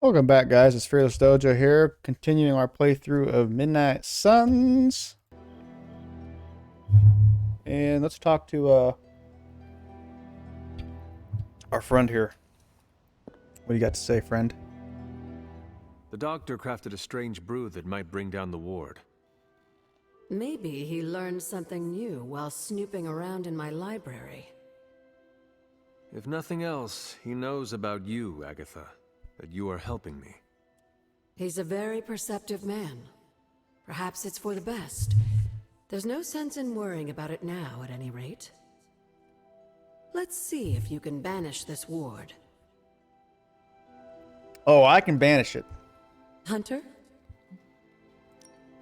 Welcome back, guys. It's FearlessDojo here, continuing our playthrough of Midnight Suns. And let's talk to our friend here. What do you got to say, friend? The doctor crafted a strange brew that might bring down the ward. Maybe he learned something new while snooping around in my library. If nothing else, he knows about you, Agatha, that you are helping me. He's a very perceptive man. Perhaps it's for the best. There's no sense in worrying about it now, at any rate. Let's see if you can banish this ward. Oh, I can banish it. Hunter?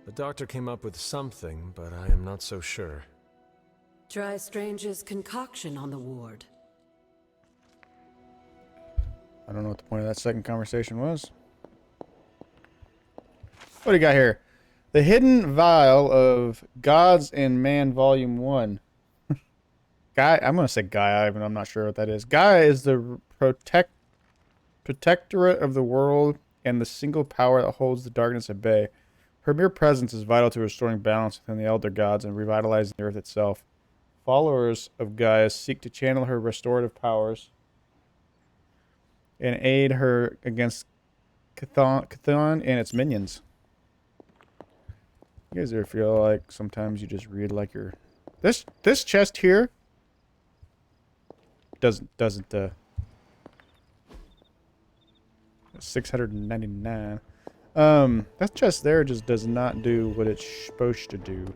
The doctor came up with something, but I am not so sure. Try Strange's concoction on the ward. I don't know what the point of that second conversation was. What do you got here? The Hidden Vial of Gods and Man, Volume 1. Guy, I'm going to say Gaia, even though I'm not sure what that is. Gaia is the protectorate of the world and the single power that holds the darkness at bay. Her mere presence is vital to restoring balance within the elder gods and revitalizing the earth itself. Followers of Gaia seek to channel her restorative powers and aid her against Chthon and its minions. You guys ever feel like sometimes you just read like you're... This chest here doesn't 699. That chest there just does not do what it's supposed to do.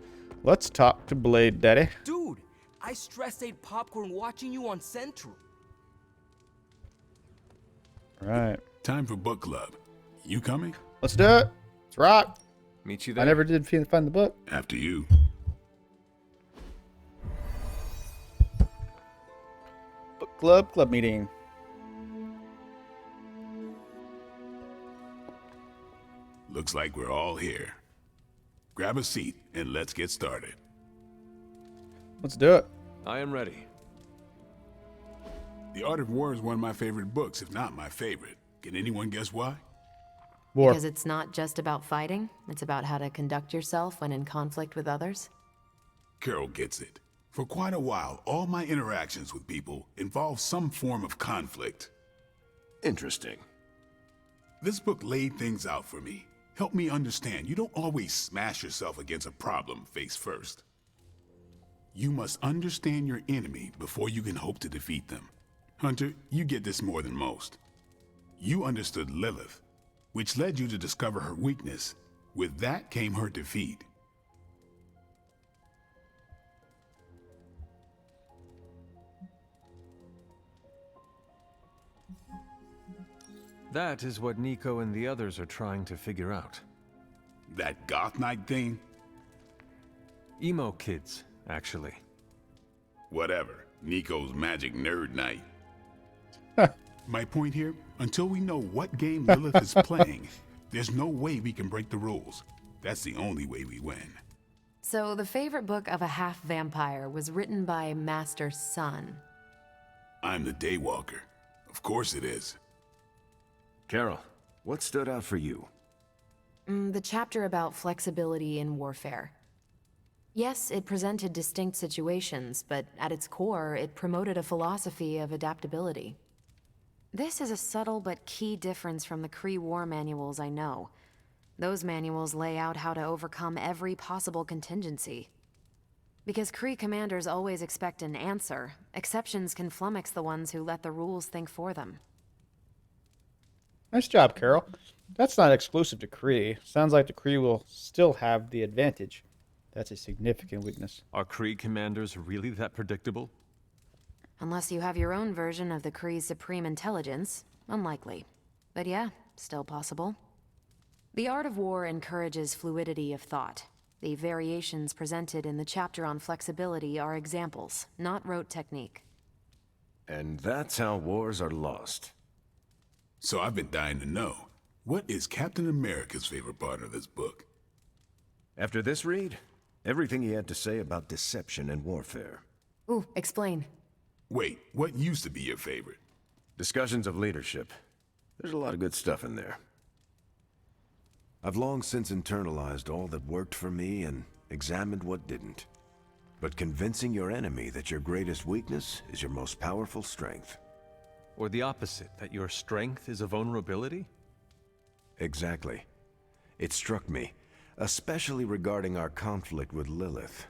Let's talk to Blade Daddy. Dude, I stress ate popcorn watching you on Central. Right. Time for book club. You coming? Let's do it. Let's rock. Meet you there. I never did find the book. After you. Book club meeting. Looks like we're all here. Grab a seat and let's get started. Let's do it. I am ready. The Art of War is one of my favorite books, if not my favorite. Can anyone guess why? War. Because it's not just about fighting, it's about how to conduct yourself when in conflict with others. Carol gets it. For quite a while, all my interactions with people involve some form of conflict. Interesting. This book laid things out for me. Helped me understand you don't always smash yourself against a problem face first. You must understand your enemy before you can hope to defeat them. Hunter, you get this more than most. You understood Lilith, which led you to discover her weakness. With that came her defeat. That is what Nico and the others are trying to figure out. That goth night thing? Emo kids, actually. Whatever. Nico's magic nerd night. My point here, until we know what game Lilith is playing, there's no way we can break the rules. That's the only way we win. So the favorite book of a half-vampire was written by Master Sun. I'm the Daywalker. Of course it is. Carol, what stood out for you? The chapter about flexibility in warfare. Yes, it presented distinct situations, but at its core, it promoted a philosophy of adaptability. This is a subtle but key difference from the Kree war manuals I know. Those manuals lay out how to overcome every possible contingency. Because Kree commanders always expect an answer, exceptions can flummox the ones who let the rules think for them. Nice job, Carol. That's not exclusive to Kree. Sounds like the Kree will still have the advantage. That's a significant weakness. Are Kree commanders really that predictable? Unless you have your own version of the Kree's supreme intelligence, unlikely. But yeah, still possible. The Art of War encourages fluidity of thought. The variations presented in the chapter on flexibility are examples, not rote technique. And that's how wars are lost. So I've been dying to know, what is Captain America's favorite part of this book? After this read, everything he had to say about deception and warfare. Ooh, explain. Wait, what used to be your favorite? Discussions of leadership. There's a lot of good stuff in there. I've long since internalized all that worked for me and examined what didn't. But convincing your enemy that your greatest weakness is your most powerful strength. Or the opposite, that your strength is a vulnerability? Exactly. It struck me, especially regarding our conflict with Lilith.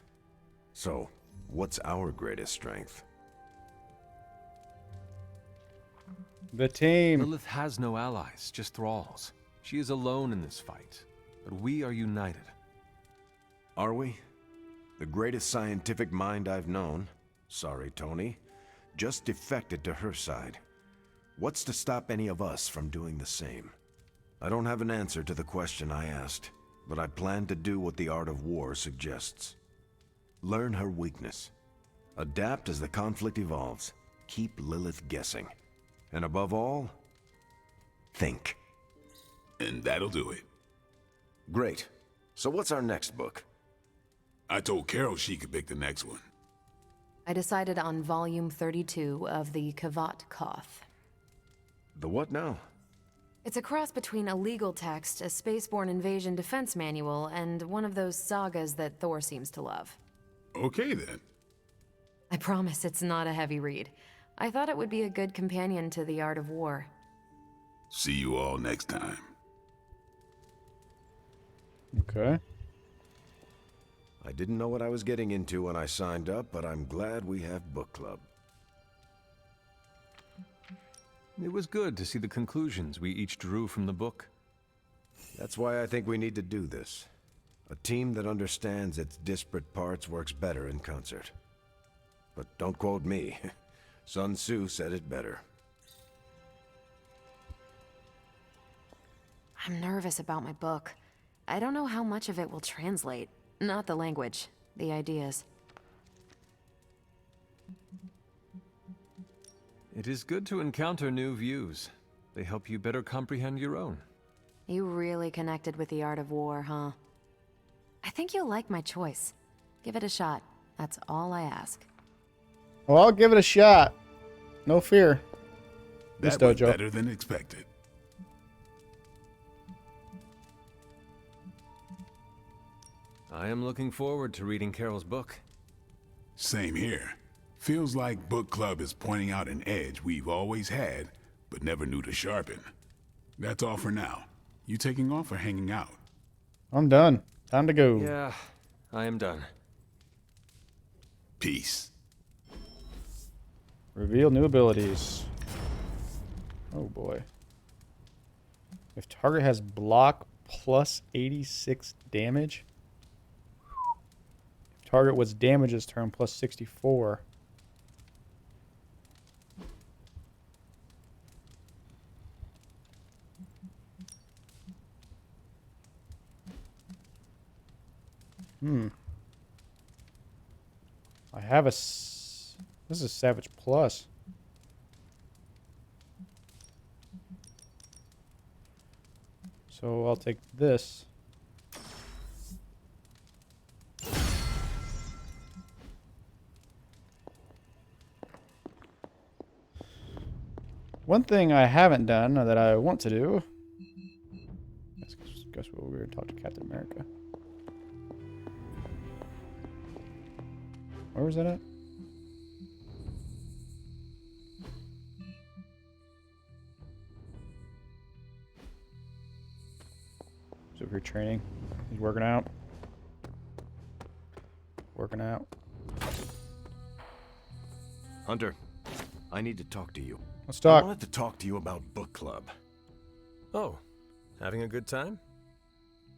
So, what's our greatest strength? The team. Lilith has no allies, just thralls. She is alone in this fight, but we are united. Are we? The greatest scientific mind I've known, sorry Tony, just defected to her side. What's to stop any of us from doing the same? I don't have an answer to the question I asked, but I plan to do what the art of war suggests. Learn her weakness. Adapt as the conflict evolves. Keep Lilith guessing. And above all, think. And that'll do it. Great. So what's our next book? I told Carol she could pick the next one. I decided on volume 32 of the Kavat Koth. The what now? It's a cross between a legal text, a spaceborne invasion defense manual, and one of those sagas that Thor seems to love. Okay then. I promise it's not a heavy read. I thought it would be a good companion to The Art of War. See you all next time. Okay. I didn't know what I was getting into when I signed up, but I'm glad we have book club. It was good to see the conclusions we each drew from the book. That's why I think we need to do this. A team that understands its disparate parts works better in concert. But don't quote me. Sun Tzu said it better. I'm nervous about my book. I don't know how much of it will translate. Not the language, the ideas. It is good to encounter new views. They help you better comprehend your own. You really connected with The Art of War, huh? I think you'll like my choice. Give it a shot. That's all I ask. Well, I'll give it a shot. No fear. This That was dojo. better than expected. I am looking forward to reading Carol's book. Same here. Feels like book club is pointing out an edge we've always had, but never knew to sharpen. That's all for now. You taking off or hanging out? I'm done. Time to go. Yeah, I am done. Peace. Reveal new abilities. Oh boy. If target has block plus 86 damage. If target was damaged this turn plus 64. I have a... This is Savage Plus. So I'll take this. One thing I haven't done that I want to do. Guess we're going to talk to Captain America. Where was that at? He's over here training. He's working out. Working out. Hunter, I need to talk to you. Let's I talk. wanted to talk to you about book club. Oh, having a good time?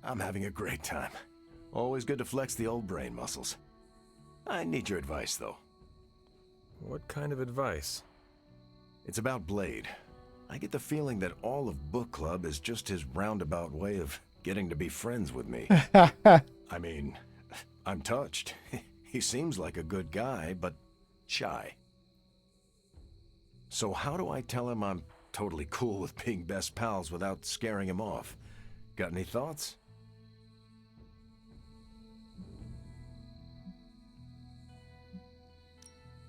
I'm having a great time. Always good to flex the old brain muscles. I need your advice, though. What kind of advice? It's about Blade. I get the feeling that all of book club is just his roundabout way of getting to be friends with me. I mean, I'm touched. He seems like a good guy, but shy. So how do I tell him I'm totally cool with being best pals without scaring him off? Got any thoughts?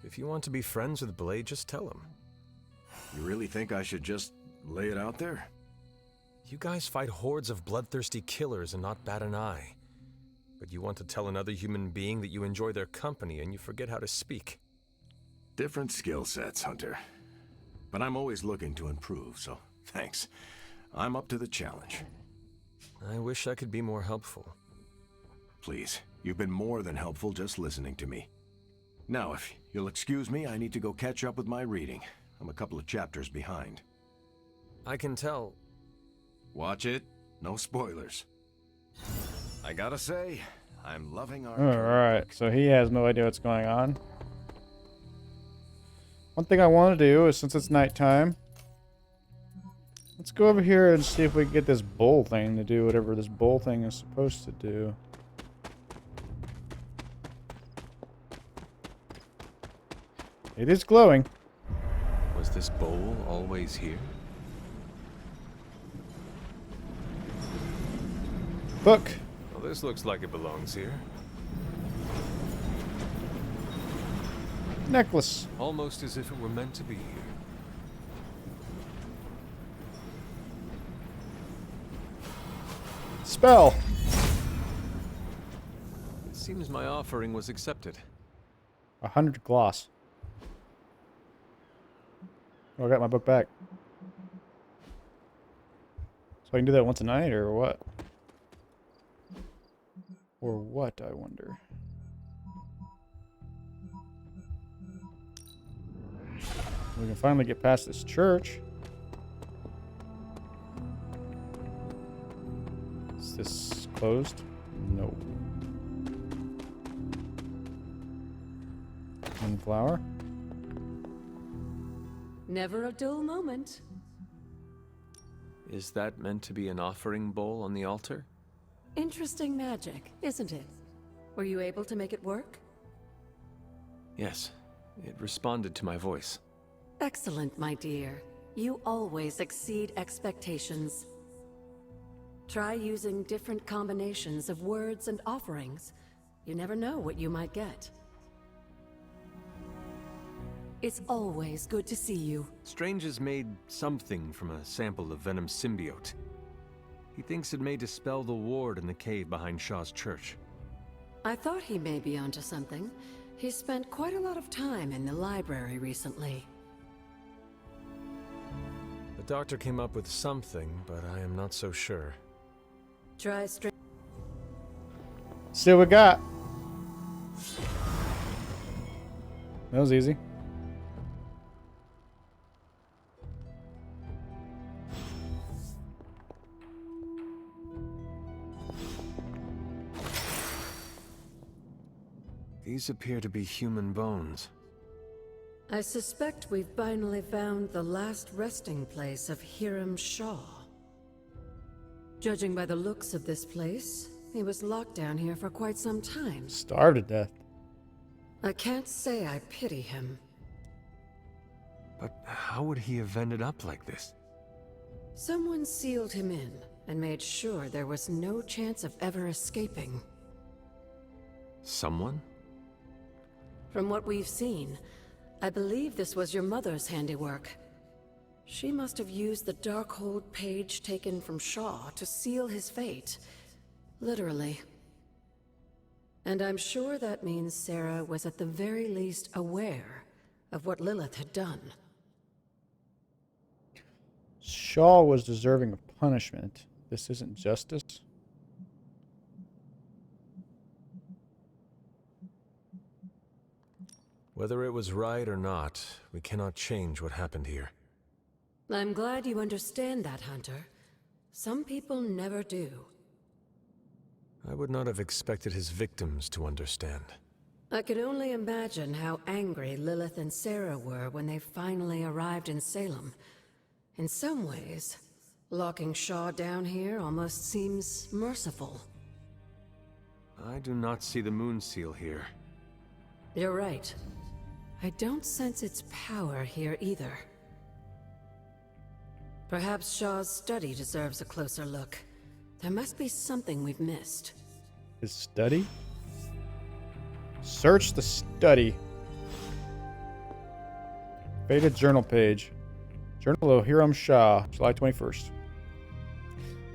If you want to be friends with Blade, just tell him. You really think I should just Lay it out there. You guys fight hordes of bloodthirsty killers and not bat an eye. But you want to tell another human being that you enjoy their company and you forget how to speak. Different skill sets, Hunter. But I'm always looking to improve, so thanks. I'm up to the challenge. I wish I could be more helpful. Please, you've been more than helpful just listening to me. Now, if you'll excuse me, I need to go catch up with my reading. I'm a couple of chapters behind. I can tell. Watch it. No spoilers. I gotta say, I'm loving our... Alright, so he has no idea what's going on. One thing I want to do is, since it's nighttime, let's go over here and see if we can get this bull thing to do whatever this bull thing is supposed to do. It is glowing. Was this bowl always here? Book. Well, this looks like it belongs here. Necklace. Almost as if it were meant to be here. Spell. It seems my offering was accepted. 100 gloss. Oh, I got my book back. So I can do that once a night, or what? Or what, I wonder. We can finally get past this church. Is this closed? No. Moonflower. Never a dull moment. Is that meant to be an offering bowl on the altar? Interesting magic, isn't it? Were you able to make it work? Yes, it responded to my voice. Excellent, my dear. You always exceed expectations. Try using different combinations of words and offerings. You never know what you might get. It's always good to see you. Strange has made something from a sample of Venom's symbiote. He thinks it may dispel the ward in the cave behind Shaw's church. I thought he may be onto something. He spent quite a lot of time in the library recently. The doctor came up with something, but I am not so sure. Try string. See what we got. That was easy. These appear to be human bones. I suspect we've finally found the last resting place of Hiram Shaw. Judging by the looks of this place, he was locked down here for quite some time. Starved to death. I can't say I pity him. But how would he have ended up like this? Someone sealed him in and made sure there was no chance of ever escaping. Someone? From what we've seen, I believe this was your mother's handiwork. She must have used the Darkhold page taken from Shaw to seal his fate. Literally. And I'm sure that means Sarah was at the very least aware of what Lilith had done. Shaw was deserving of punishment. This isn't justice. Whether it was right or not, we cannot change what happened here. I'm glad you understand that, Hunter. Some people never do. I would not have expected his victims to understand. I can only imagine how angry Lilith and Sarah were when they finally arrived in Salem. In some ways, locking Shaw down here almost seems merciful. I do not see the moon seal here. You're right. I don't sense its power here either. Perhaps Shaw's study deserves a closer look. There must be something we've missed. His study? Search the study. Faded journal page. Journal of Hiram Shah, July 21st.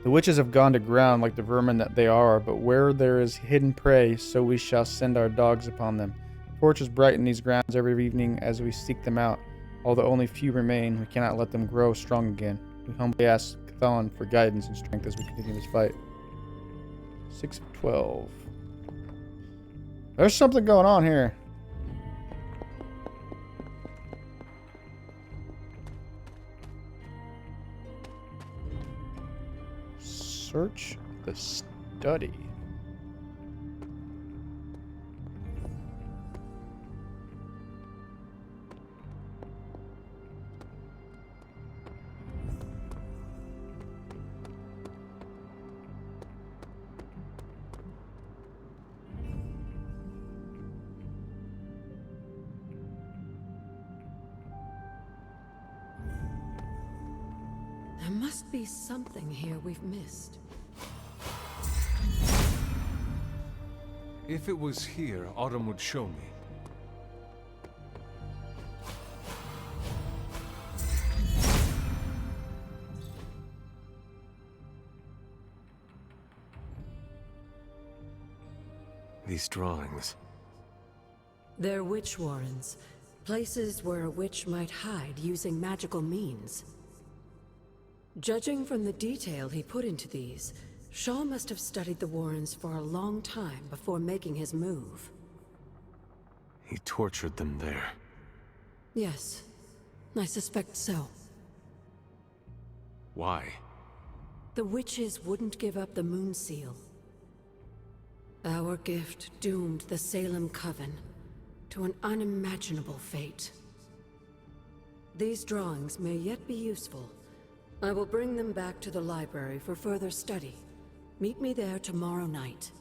The witches have gone to ground like the vermin that they are, but where there is hidden prey, so we shall send our dogs upon them. Torches brighten these grounds every evening as we seek them out. Although only few remain, we cannot let them grow strong again. We humbly ask Cthulhu for guidance and strength as we continue this fight. 6 of 12. There's something going on here. Search the study. There must be something here we've missed. If it was here, Autumn would show me. These drawings. They're witch warrens, places where a witch might hide using magical means. Judging from the detail he put into these, Shaw must have studied the warrens for a long time before making his move. He tortured them there. Yes, I suspect so. Why? The witches wouldn't give up the moon seal. Our gift doomed the Salem Coven to an unimaginable fate. These drawings may yet be useful. I will bring them back to the library for further study. Meet me there tomorrow night.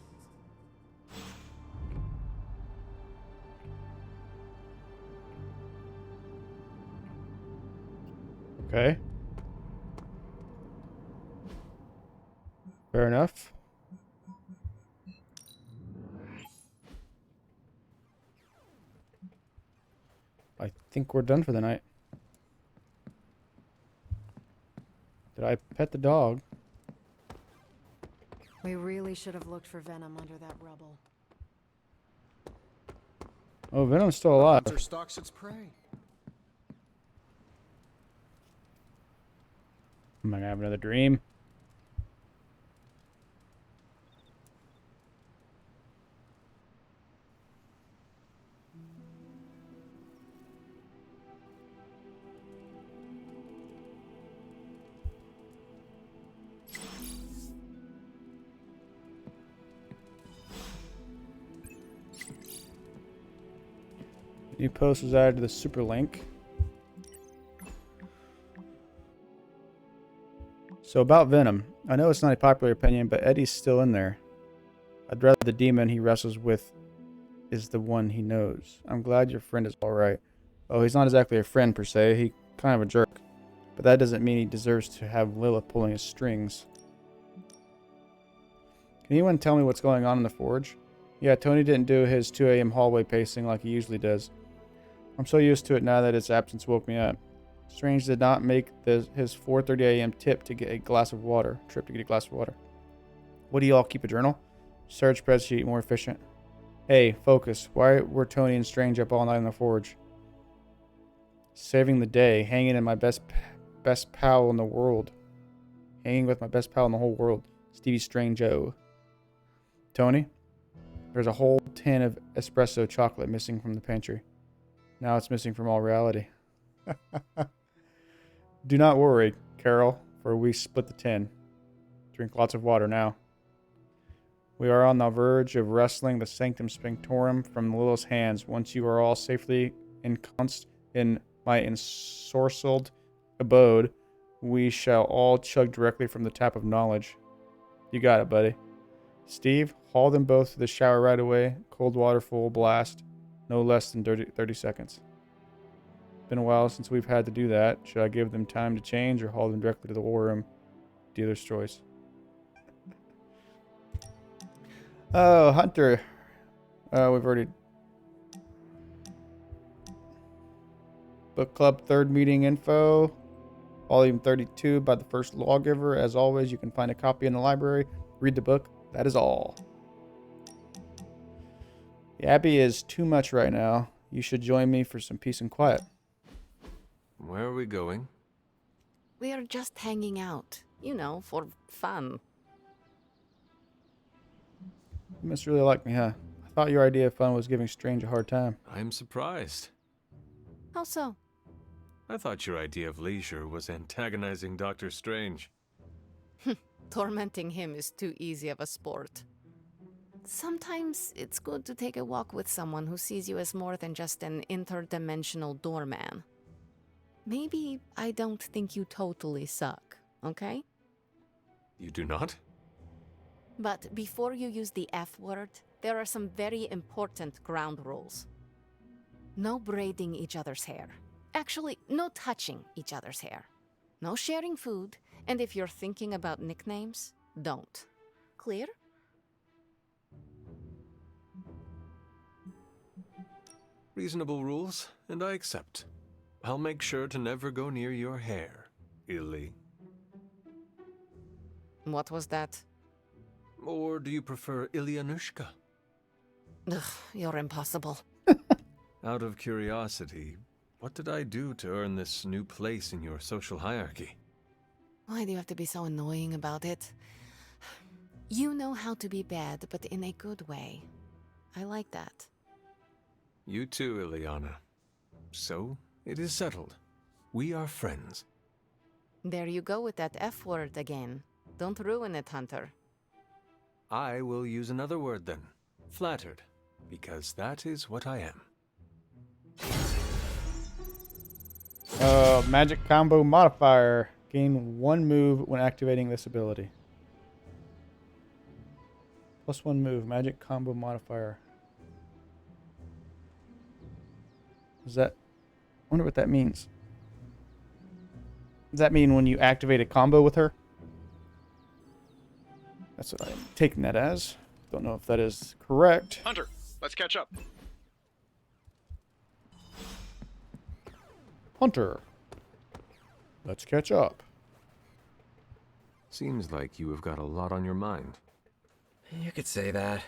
Okay. Fair enough. I think we're done for the night. Did I pet the dog? We really should have looked for venom under that rubble. Oh, Venom's still alive. Hunter stalks its prey. Am I gonna have another dream? New post was added to the super link. So about Venom, I know it's not a popular opinion, but Eddie's still in there. I'd rather the demon he wrestles with is the one he knows. I'm glad your friend is alright. Oh, he's not exactly a friend per se, he kind of a jerk. But that doesn't mean he deserves to have Lilith pulling his strings. Can anyone tell me what's going on in the forge? Yeah, Tony didn't do his 2 a.m. hallway pacing like he usually does. I'm so used to it now that its absence woke me up. Strange did not make his 4:30 a.m. trip to get a glass of water. What do you all keep a journal? Search spreadsheet more efficient. Hey, focus. Why were Tony and Strange up all night in the forge? Saving the day, hanging in my best pal in the world. Hanging with my best pal in the whole world, Stevie Strange-O. Tony, there's a whole tin of espresso chocolate missing from the pantry. Now it's missing from all reality. Do not worry, Carol, for we split the tin. Drink lots of water now. We are on the verge of wresting the Sanctum Sanctorum from Lilith's hands. Once you are all safely ensconced in my ensorcelled abode, we shall all chug directly from the tap of knowledge. You got it, buddy. Steve, haul them both to the shower right away. Cold water full blast. No less than 30 seconds. Been a while since we've had to do that. Should I give them time to change or haul them directly to the war room? Dealer's choice. Oh, Hunter. We've already... Book club third meeting info. Volume 32 by the First Lawgiver. As always, you can find a copy in the library. Read the book. That is all. The Abbey is too much right now. You should join me for some peace and quiet. Where are we going? We are just hanging out, you know, for fun. You must really like me, huh? I thought your idea of fun was giving Strange a hard time. I'm surprised. How so? I thought your idea of leisure was antagonizing Doctor Strange. Tormenting him is too easy of a sport. Sometimes it's good to take a walk with someone who sees you as more than just an interdimensional doorman. Maybe I don't think you totally suck, okay? You do not? But before you use the F word, there are some very important ground rules. No braiding each other's hair. Actually, no touching each other's hair. No sharing food, and if you're thinking about nicknames, don't. Clear? Reasonable rules, and I accept. I'll make sure to never go near your hair, Illy. What was that? Or do you prefer Ilyanushka? Ugh, you're impossible. Out of curiosity, what did I do to earn this new place in your social hierarchy? Why do you have to be so annoying about it? You know how to be bad, but in a good way. I like that. You too, Ilyana. So, it is settled. We are friends. There you go with that F word again. Don't ruin it, Hunter. I will use another word then. Flattered. Because that is what I am. Magic combo modifier. Gain 1 move when activating this ability. +1 move. Magic combo modifier. Is that... I wonder what that means. Does that mean when you activate a combo with her? That's what I'm taking that as. Don't know if that is correct. Hunter, let's catch up. Hunter. Let's catch up. Seems like you have got a lot on your mind. You could say that.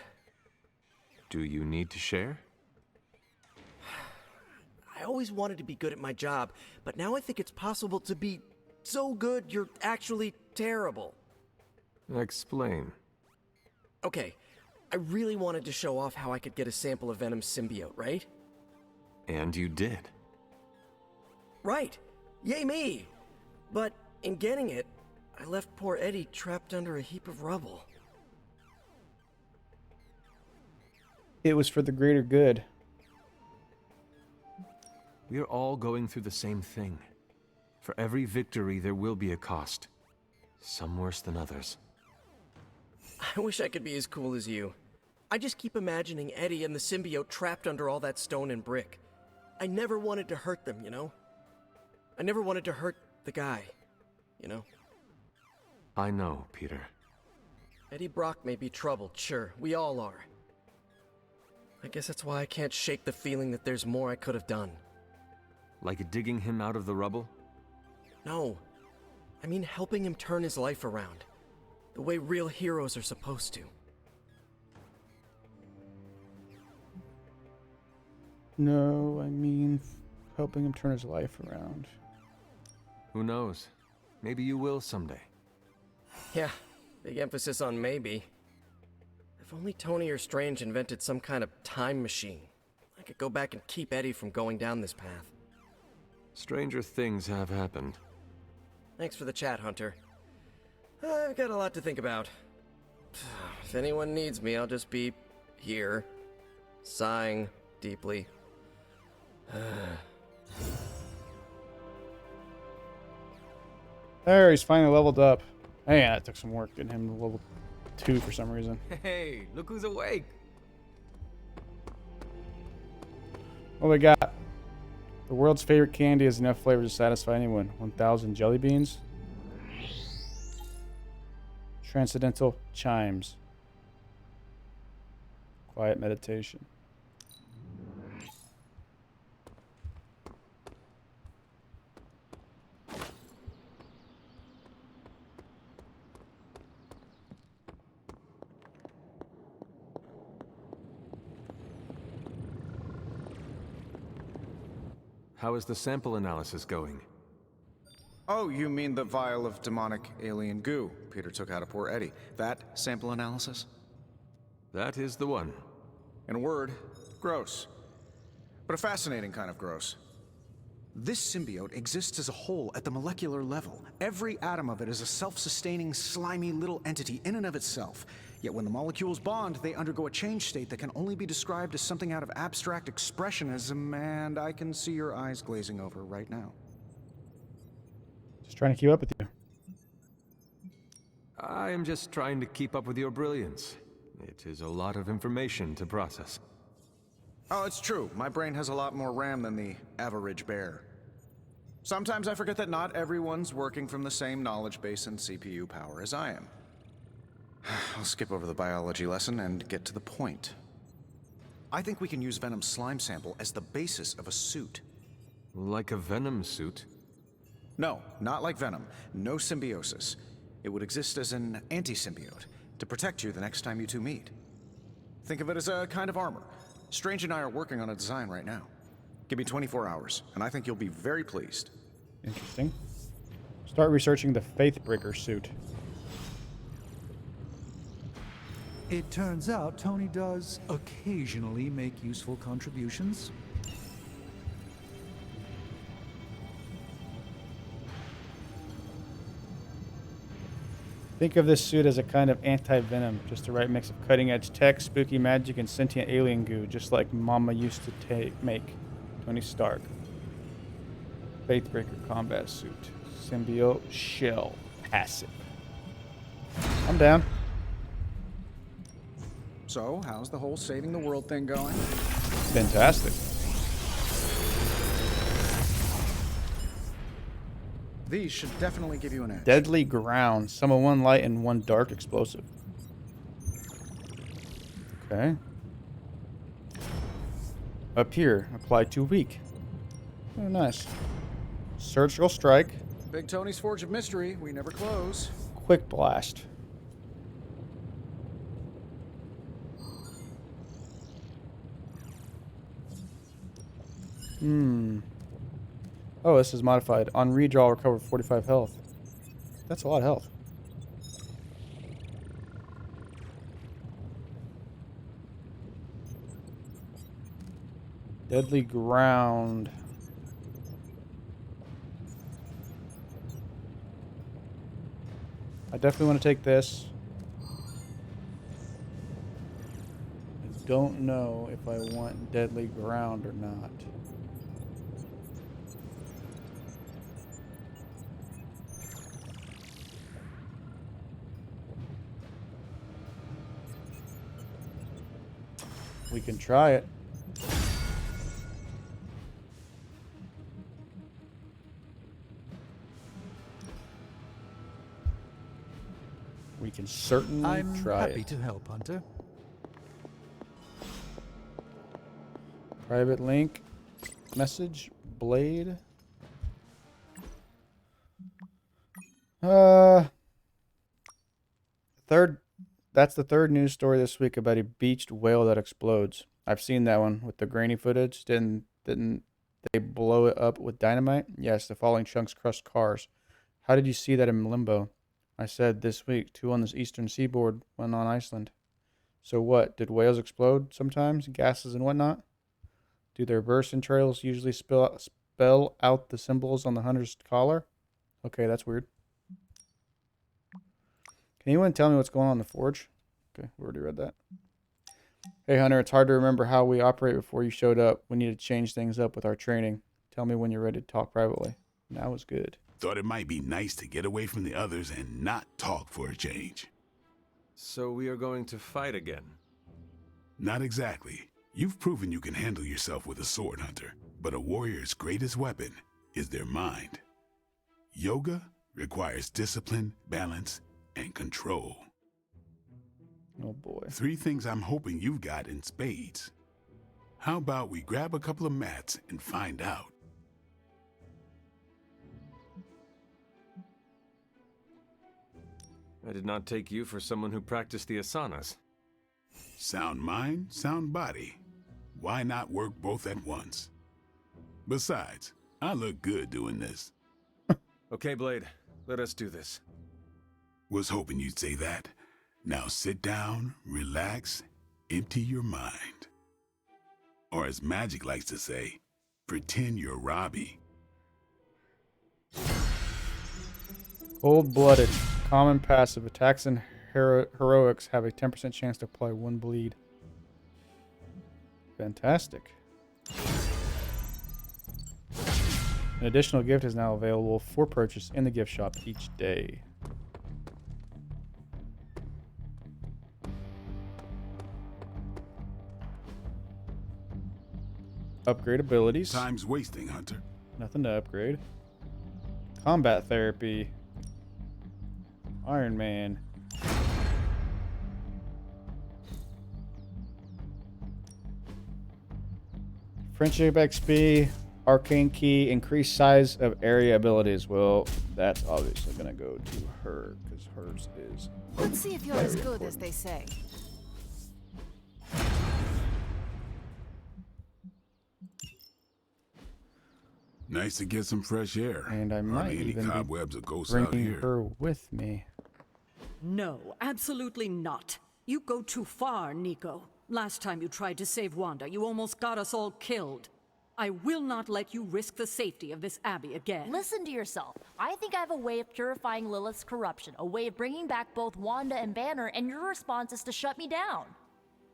Do you need to share? I always wanted to be good at my job, but now I think it's possible to be so good you're actually terrible. Explain. Okay, I really wanted to show off how I could get a sample of Venom's symbiote, right? And you did. Right! Yay me! But in getting it, I left poor Eddie trapped under a heap of rubble. It was for the greater good. We are all going through the same thing. For every victory, there will be a cost. Some worse than others. I wish I could be as cool as you. I just keep imagining Eddie and the symbiote trapped under all that stone and brick. I never wanted to hurt them, you know? I never wanted to hurt the guy, you know? I know, Peter. Eddie Brock may be troubled, sure. We all are. I guess that's why I can't shake the feeling that there's more I could have done. Like digging him out of the rubble? No. I mean helping him turn his life around. The way real heroes are supposed to. No, I mean helping him turn his life around. Who knows? Maybe you will someday. Yeah, big emphasis on maybe. If only Tony or Strange invented some kind of time machine, I could go back and keep Eddie from going down this path. Stranger things have happened. Thanks for the chat, Hunter. I've got a lot to think about. If anyone needs me, I'll just be here, sighing deeply. There, he's finally leveled up. Man, that took some work getting him to level 2 for some reason. Hey, look who's awake. What we got? The world's favorite candy has enough flavor to satisfy anyone. 1,000 jelly beans. Transcendental chimes. Quiet meditation. How is the sample analysis going? Oh, you mean the vial of demonic alien goo Peter took out of poor Eddie? That sample analysis? That is the one. In a word, gross. But a fascinating kind of gross. This symbiote exists as a whole at the molecular level. Every atom of it is a self-sustaining, slimy little entity in and of itself. Yet when the molecules bond, they undergo a change state that can only be described as something out of abstract expressionism, and I can see your eyes glazing over right now. Just trying to keep up with you. I am just trying to keep up with your brilliance. It is a lot of information to process. Oh, it's true. My brain has a lot more RAM than the average bear. Sometimes I forget that not everyone's working from the same knowledge base and CPU power as I am. I'll skip over the biology lesson and get to the point. I think we can use Venom's slime sample as the basis of a suit. Like a venom suit? No, not like Venom. No symbiosis. It would exist as an anti-symbiote to protect you the next time you two meet. Think of it as a kind of armor. Strange and I are working on a design right now. Give me 24 hours, and I think you'll be very pleased. Interesting. Start researching the Faithbreaker suit. It turns out Tony does occasionally make useful contributions. Think of this suit as a kind of anti-venom, just the right mix of cutting-edge tech, spooky magic, and sentient alien goo, just like Mama used to make. Tony Stark. Faithbreaker combat suit. Symbiote shell. Passive. I'm down. So, how's the whole saving the world thing going? Fantastic. These should definitely give you an edge. Deadly ground. Summon one light and one dark explosive. Okay. Up here, apply to weak. Oh, nice. Surgical strike. Big Tony's Forge of Mystery. We never close. Quick blast. Oh, this is modified. On redraw, recover 45 health. That's a lot of health. Deadly ground. I definitely want to take this. I don't know if I want deadly ground or not. We can try it. We can certainly I'm try happy it. to help, Hunter. Private link. Message. Blade. That's the third news story this week about a beached whale that explodes. I've seen that one with the grainy footage. Didn't they blow it up with dynamite? Yes, the falling chunks crushed cars. How did you see that in limbo? I said this week, 2 on this eastern seaboard, 1 on Iceland. So what? Did whales explode sometimes? Gases and whatnot? Do their burst trails usually spell out the symbols on the hunter's collar? Okay, that's weird. Can anyone tell me what's going on in the forge? Okay, we already read that. Hey, Hunter, it's hard to remember how we operate before you showed up. We need to change things up with our training. Tell me when you're ready to talk privately. That was good. Thought it might be nice to get away from the others and not talk for a change. So we are going to fight again? Not exactly. You've proven you can handle yourself with a sword, Hunter. But a warrior's greatest weapon is their mind. Yoga requires discipline, balance, and control. Oh boy. 3 things I'm hoping you've got in spades. How about we grab a couple of mats and find out? I did not take you for someone who practiced the asanas. Sound mind, sound body. Why not work both at once? Besides, I look good doing this. Okay, Blade, let us do this. Was hoping you'd say that. Now sit down, relax, empty your mind. Or as Magic likes to say, pretend you're Robbie. Cold-blooded. Common passive. Attacks and heroics have a 10% chance to apply 1 bleed. Fantastic. An additional gift is now available for purchase in the gift shop each day. Upgrade abilities. Time's wasting, Hunter. Nothing to upgrade. Combat therapy. Iron Man. Friendship XP. Arcane key. Increased size of area abilities. Well, that's obviously going to go to her because hers is. Let's see if you're as good as they say. Nice to get some fresh air. And I might Hardly any even cobwebs or be ghosts out bringing here. her with me. No, absolutely not. You go too far, Nico. Last time you tried to save Wanda, you almost got us all killed. I will not let you risk the safety of this abbey again. Listen to yourself. I think I have a way of purifying Lilith's corruption, a way of bringing back both Wanda and Banner, and your response is to shut me down.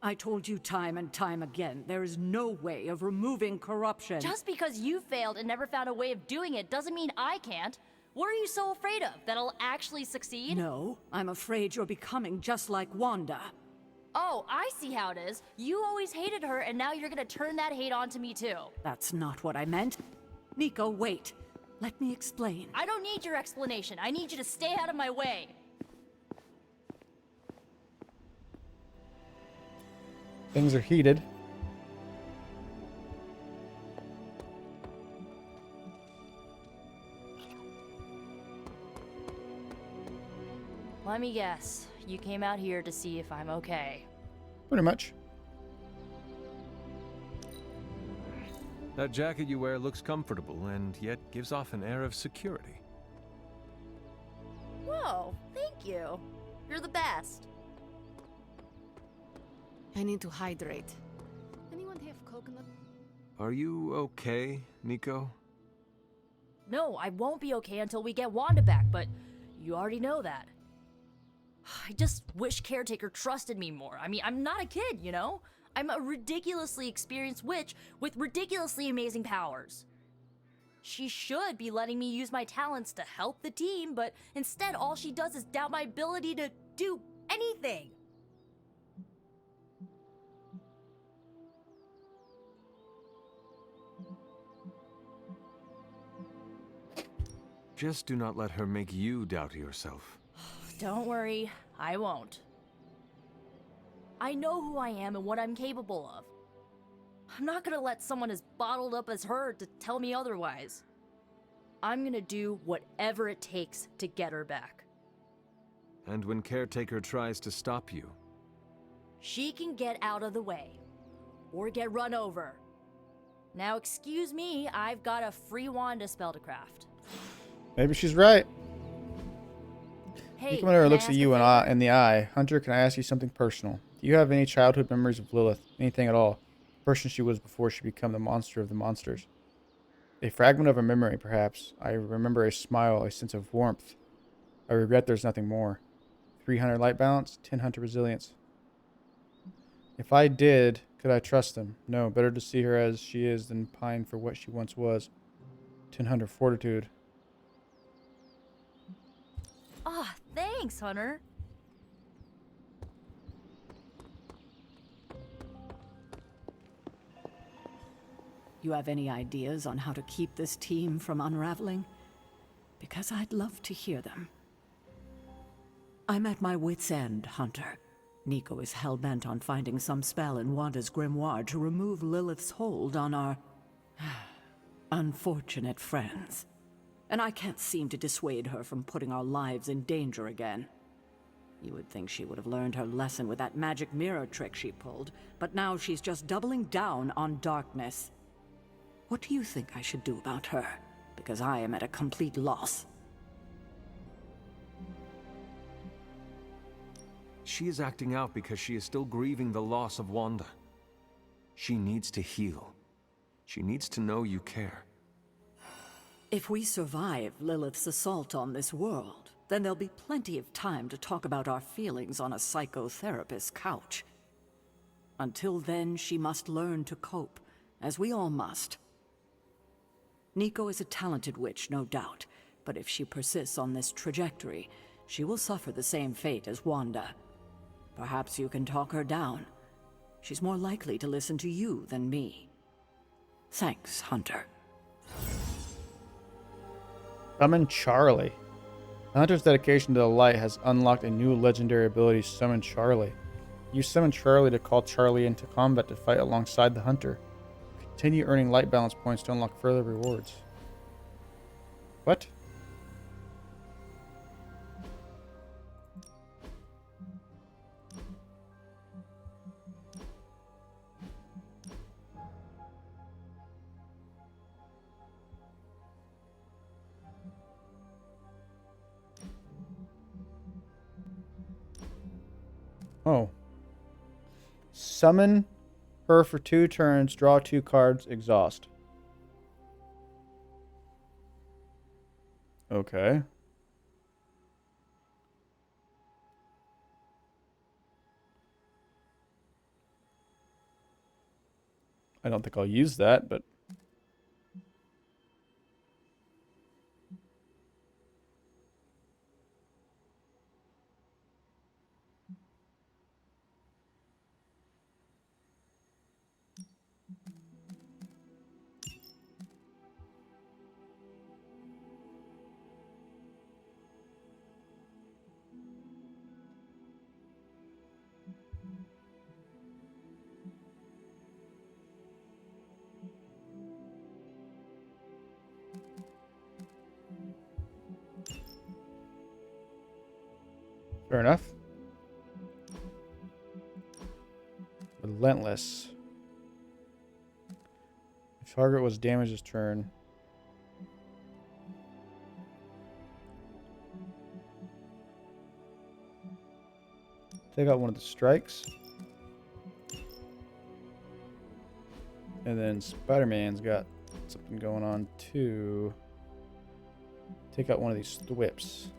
I told you time and time again, there is no way of removing corruption. Just because you failed and never found a way of doing it doesn't mean I can't. What are you so afraid of? That I'll actually succeed? No, I'm afraid you're becoming just like Wanda. Oh, I see how it is. You always hated her, and now you're gonna turn that hate onto me too. That's not what I meant. Nico, wait. Let me explain. I don't need your explanation. I need you to stay out of my way. Things are heated. Let me guess. You came out here to see if I'm okay. Pretty much. That jacket you wear looks comfortable and yet gives off an air of security. Whoa, thank you. You're the best. I need to hydrate. Anyone have coconut? Are you okay, Nico? No, I won't be okay until we get Wanda back, but you already know that. I just wish Caretaker trusted me more. I mean, I'm not a kid, you know? I'm a ridiculously experienced witch with ridiculously amazing powers. She should be letting me use my talents to help the team, but instead all she does is doubt my ability to do anything. Just do not let her make you doubt yourself. Don't worry, I won't. I know who I am and what I'm capable of. I'm not gonna let someone as bottled up as her to tell me otherwise. I'm gonna do whatever it takes to get her back. And when Caretaker tries to stop you, She can get out of the way. Or get run over. Now excuse me, I've got a free Wanda spell to craft. Maybe she's right. Hey, He comes over and can I looks at ask you a favor? in the eye. Hunter, can I ask you something personal? Do you have any childhood memories of Lilith? Anything at all? The person she was before she became the monster of the monsters. A fragment of a memory, perhaps. I remember a smile, a sense of warmth. I regret there's nothing more. 300 light balance, 10 hunter resilience. If I did, could I trust them? No, better to see her as she is than pine for what she once was. 10 hunter fortitude. Ah, thanks, Hunter. You have any ideas on how to keep this team from unraveling? Because I'd love to hear them. I'm at my wit's end, Hunter. Nico is hell-bent on finding some spell in Wanda's grimoire to remove Lilith's hold on our unfortunate friends. And I can't seem to dissuade her from putting our lives in danger again. You would think she would have learned her lesson with that magic mirror trick she pulled, but now she's just doubling down on darkness. What do you think I should do about her? Because I am at a complete loss. She is acting out because she is still grieving the loss of Wanda. She needs to heal. She needs to know you care. If we survive Lilith's assault on this world, then there'll be plenty of time to talk about our feelings on a psychotherapist's couch. Until then, she must learn to cope, as we all must. Nico is a talented witch, no doubt, but if she persists on this trajectory, she will suffer the same fate as Wanda. Perhaps you can talk her down. She's more likely to listen to you than me. Thanks, Hunter. Summon Charlie. The Hunter's dedication to the light has unlocked a new legendary ability, Summon Charlie. You summon Charlie to call Charlie into combat to fight alongside the Hunter. Continue earning light balance points to unlock further rewards. What? Oh. Summon her for 2 turns, draw 2 cards, exhaust. Okay. I don't think I'll use that, but... Fair enough. Relentless. If target was damaged this turn. Take out one of the strikes. And then Spider-Man's got something going on too. Take out one of these thwips.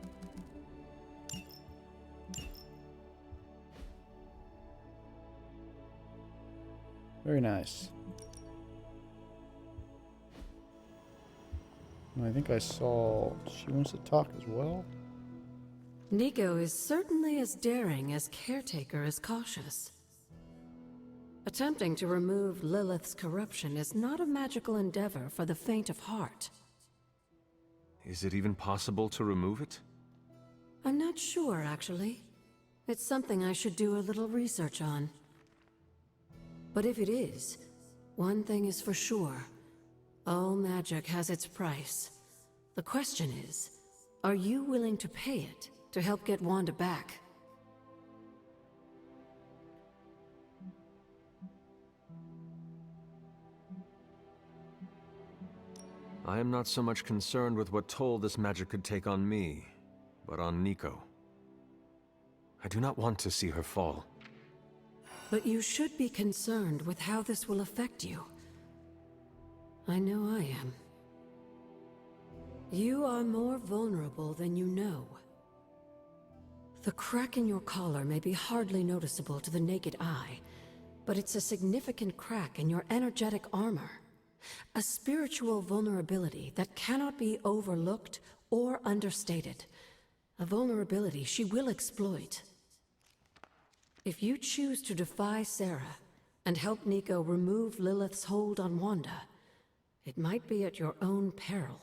Very nice. I think I saw she wants to talk as well. Nico is certainly as daring as Caretaker is cautious. Attempting to remove Lilith's corruption is not a magical endeavor for the faint of heart. Is it even possible to remove it? I'm not sure, actually. It's something I should do a little research on. But if it is, one thing is for sure. All magic has its price. The question is, are you willing to pay it to help get Wanda back? I am not so much concerned with what toll this magic could take on me, but on Nico. I do not want to see her fall. But you should be concerned with how this will affect you. I know I am. You are more vulnerable than you know. The crack in your collar may be hardly noticeable to the naked eye, but it's a significant crack in your energetic armor. A spiritual vulnerability that cannot be overlooked or understated. A vulnerability she will exploit. If you choose to defy Sarah and help Nico remove Lilith's hold on Wanda, it might be at your own peril.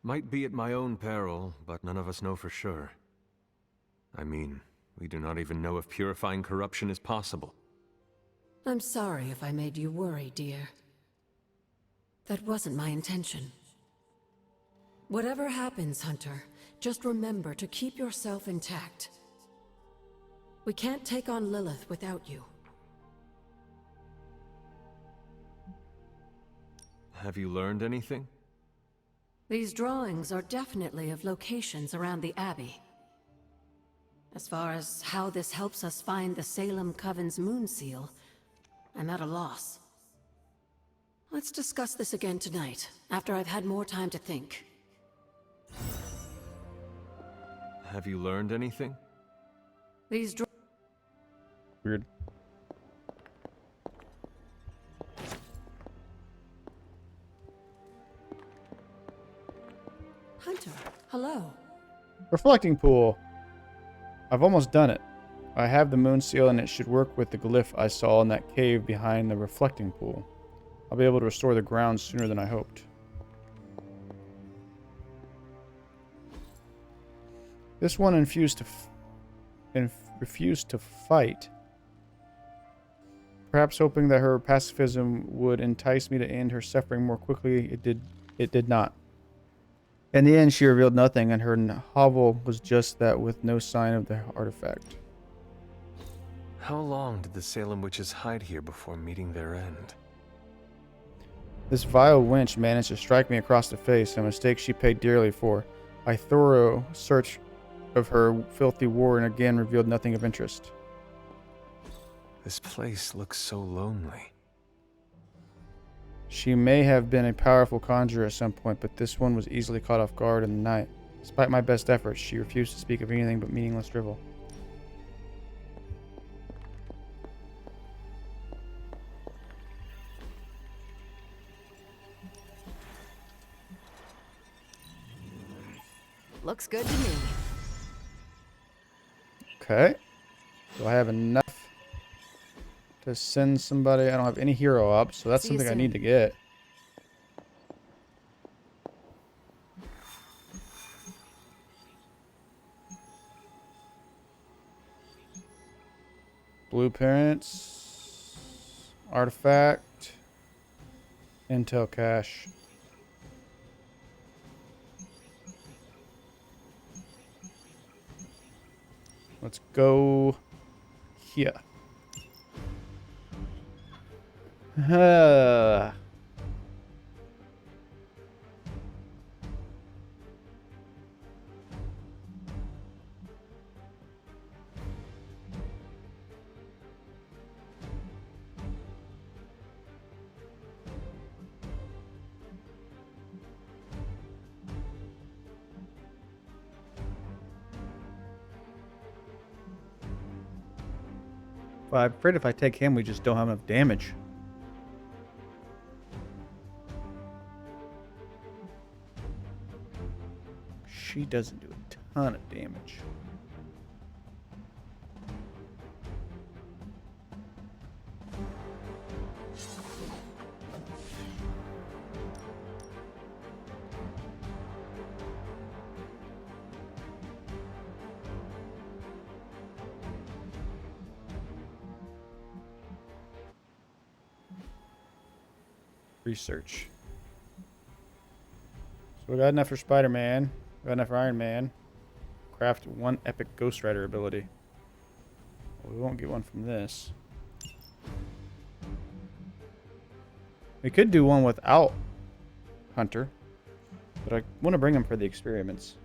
Might be at my own peril, but none of us know for sure. I mean, we do not even know if purifying corruption is possible. I'm sorry if I made you worry, dear. That wasn't my intention. Whatever happens, Hunter, just remember to keep yourself intact. We can't take on Lilith without you. Have you learned anything? These drawings are definitely of locations around the Abbey. As far as how this helps us find the Salem Coven's moon seal, I'm at a loss. Let's discuss this again tonight, after I've had more time to think. Have you learned anything? These Weird. Hunter, hello. Reflecting pool. I've almost done it. I have the moon seal and it should work with the glyph I saw in that cave behind the reflecting pool. I'll be able to restore the ground sooner than I hoped. This one refused to fight. Perhaps hoping that her pacifism would entice me to end her suffering more quickly, it did not. In the end, she revealed nothing, and her hovel was just that, with no sign of the artifact. How long did the Salem witches hide here before meeting their end? This vile wench managed to strike me across the face, a mistake she paid dearly for. A thorough search of her filthy ward and again revealed nothing of interest. This place looks so lonely. She may have been a powerful conjurer at some point, but this one was easily caught off guard in the night. Despite my best efforts, she refused to speak of anything but meaningless drivel. Looks good to me. Okay. Do I have enough to send somebody? I don't have any hero up, so that's something I need to get. Blueprints. Artifact. Intel cache. Let's go here. Well, I'm afraid if I take him, we just don't have enough damage. She doesn't do a ton of damage. Research. So we got enough for Spider-Man. We got enough for Iron Man. Craft one epic Ghost Rider ability. Well, we won't get one from this. We could do one without Hunter, but I want to bring him for the experience.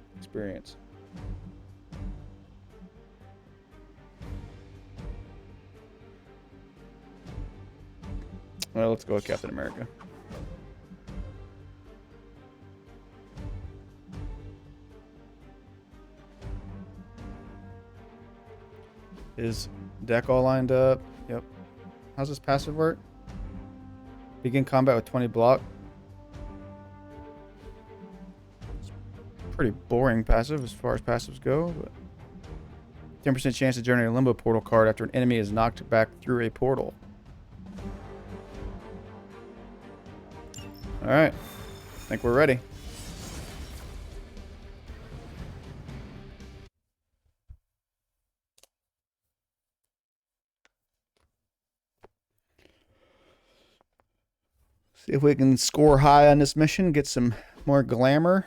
Well, let's go with Captain America. Is deck all lined up? Yep. How's this passive work? Begin combat with 20 block. It's pretty boring passive as far as passives go, but 10% chance to generate a limbo portal card after an enemy is knocked back through a portal. Alright. I think we're ready. See if we can score high on this mission, get some more glamour.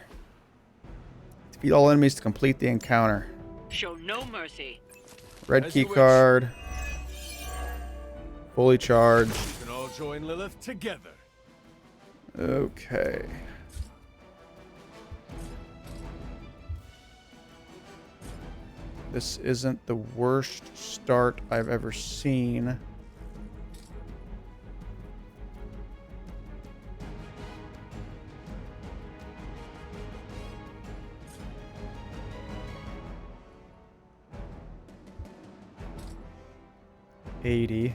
Defeat all enemies to complete the encounter. Show no mercy. Red As key you wish. card. Fully charged. We can all join Lilith together. Okay. This isn't the worst start I've ever seen. $80.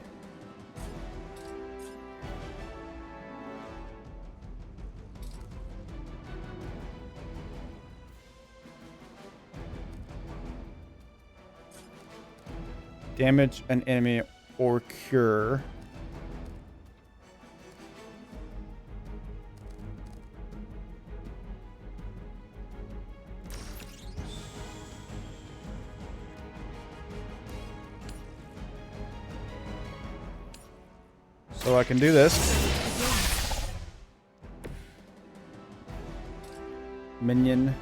Damage an enemy or cure. So I can do this. Minion.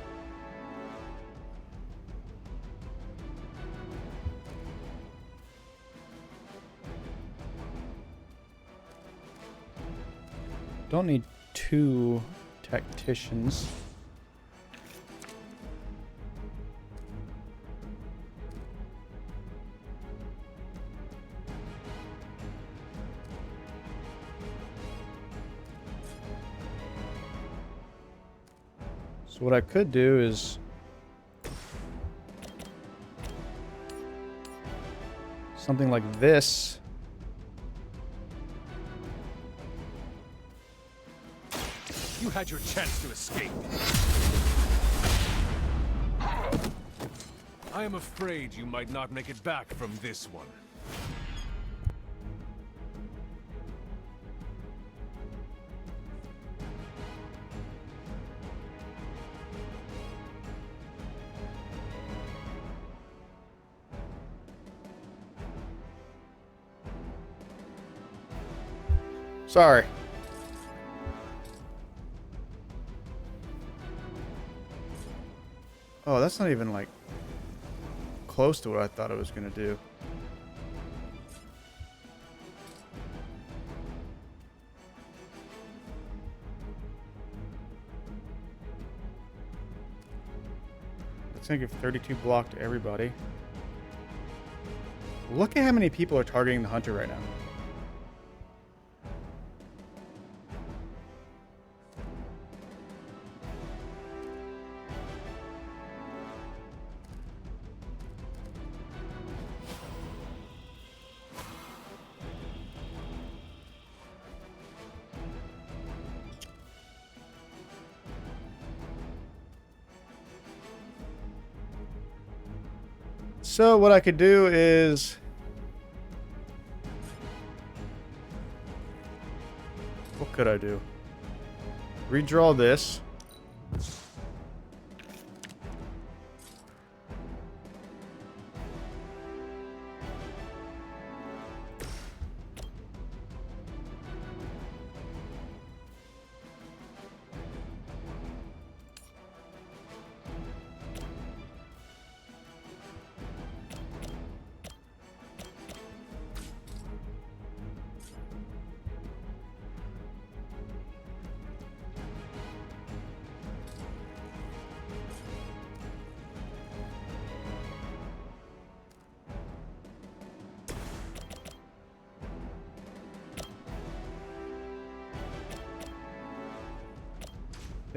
Don't need 2 tacticians. So what I could do is something like this. You had your chance to escape. I am afraid you might not make it back from this one. Sorry. Oh, that's not even like close to what I thought it was going to do. Let's give 32 block to everybody. Look at how many people are targeting the hunter right now. So what I could do is what could I do? Redraw this.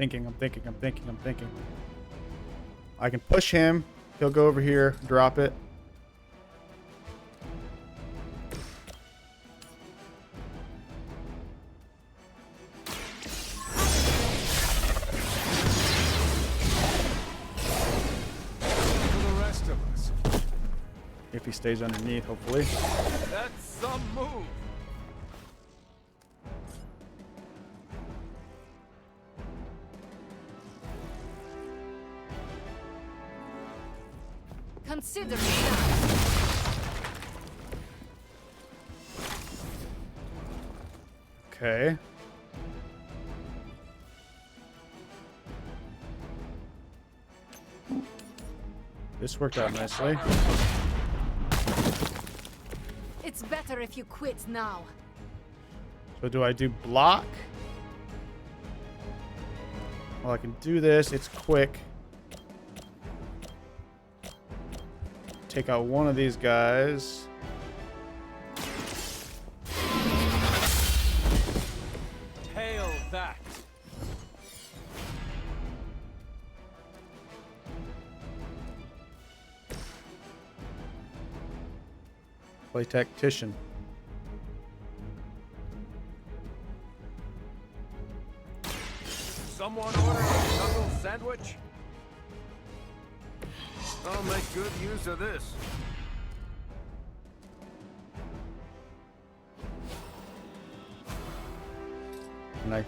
I'm thinking. I can push him. He'll go over here, drop it. For the rest of us. If he stays underneath, hopefully. That's some move. Consider me. Okay. This worked out nicely. It's better if you quit now. So do I do block? Well, I can do this. It's quick. Take out one of these guys. Hail that. Play tactician. Someone order a knuckle sandwich? I'll make good use of this. And I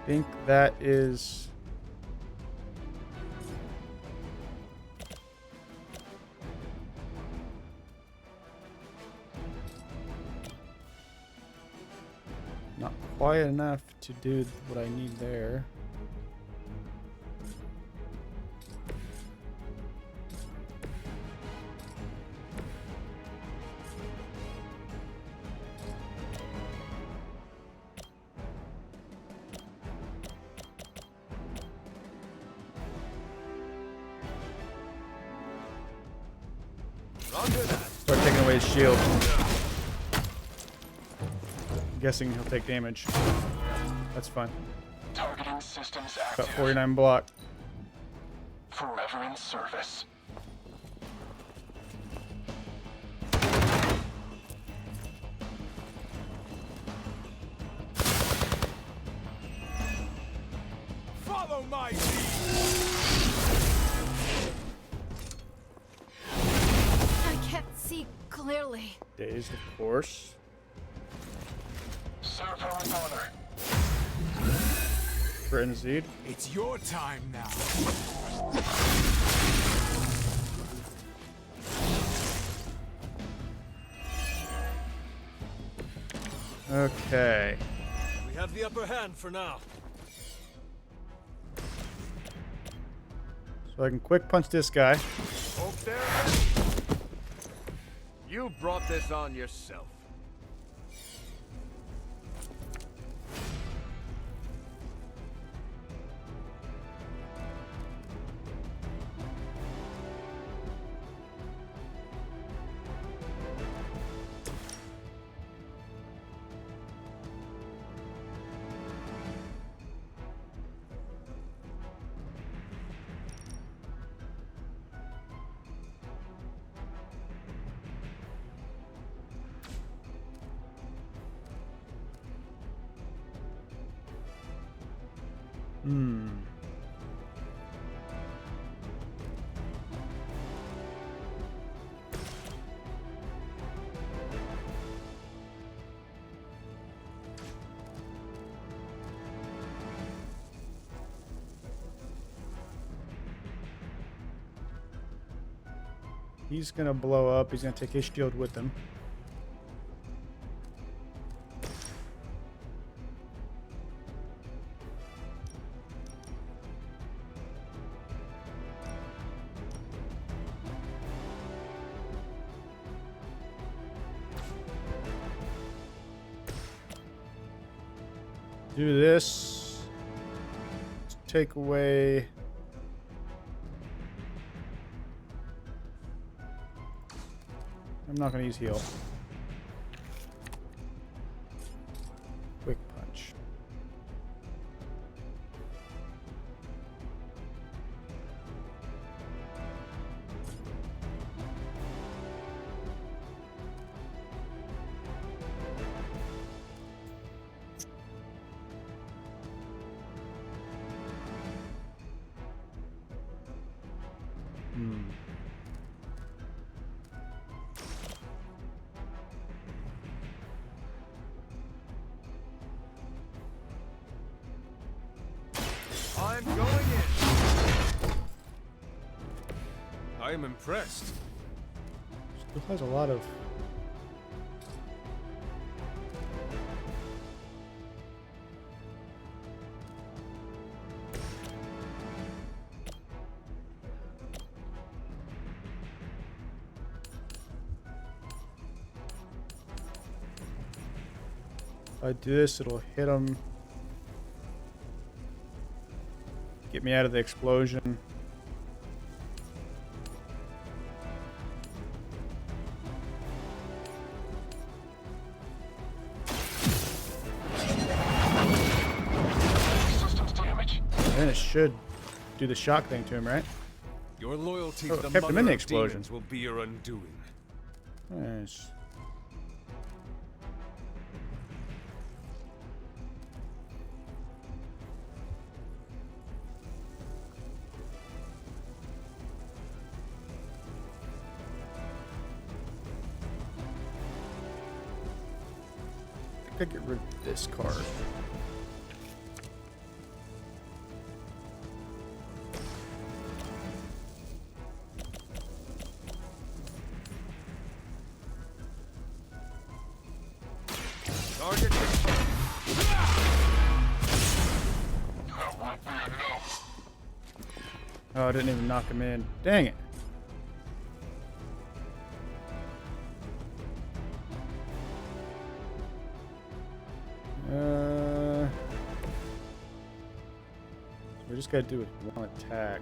think that is... not quite enough to do what I need there. Start taking away his shield. I'm guessing he'll take damage. That's fine. Targeting systems Got active. 49 block. Forever in service. Follow my lead. I can't see clearly. Dazed, of course. Serve her with honor. Frenzied. It's your time now. Okay. We have the upper hand for now. So I can quick punch this guy. Folk there? You brought this on yourself. He's gonna blow up. He's gonna take his shield with him. Do this. Let's take away. I'm not going to use heal. Quick punch. I'm going in. I am impressed. Still has a lot of... If I do this, it'll hit him. Get me out of the explosion. Systems damage. Then it should do the shock thing to him, right? Your loyalty Oh, to the kept him mother in the of explosion. demons will be your undoing. Nice. I think I get rid of this card. Target That won't be enough. Oh, I didn't even knock him in. Dang it. We just gotta do it with one attack.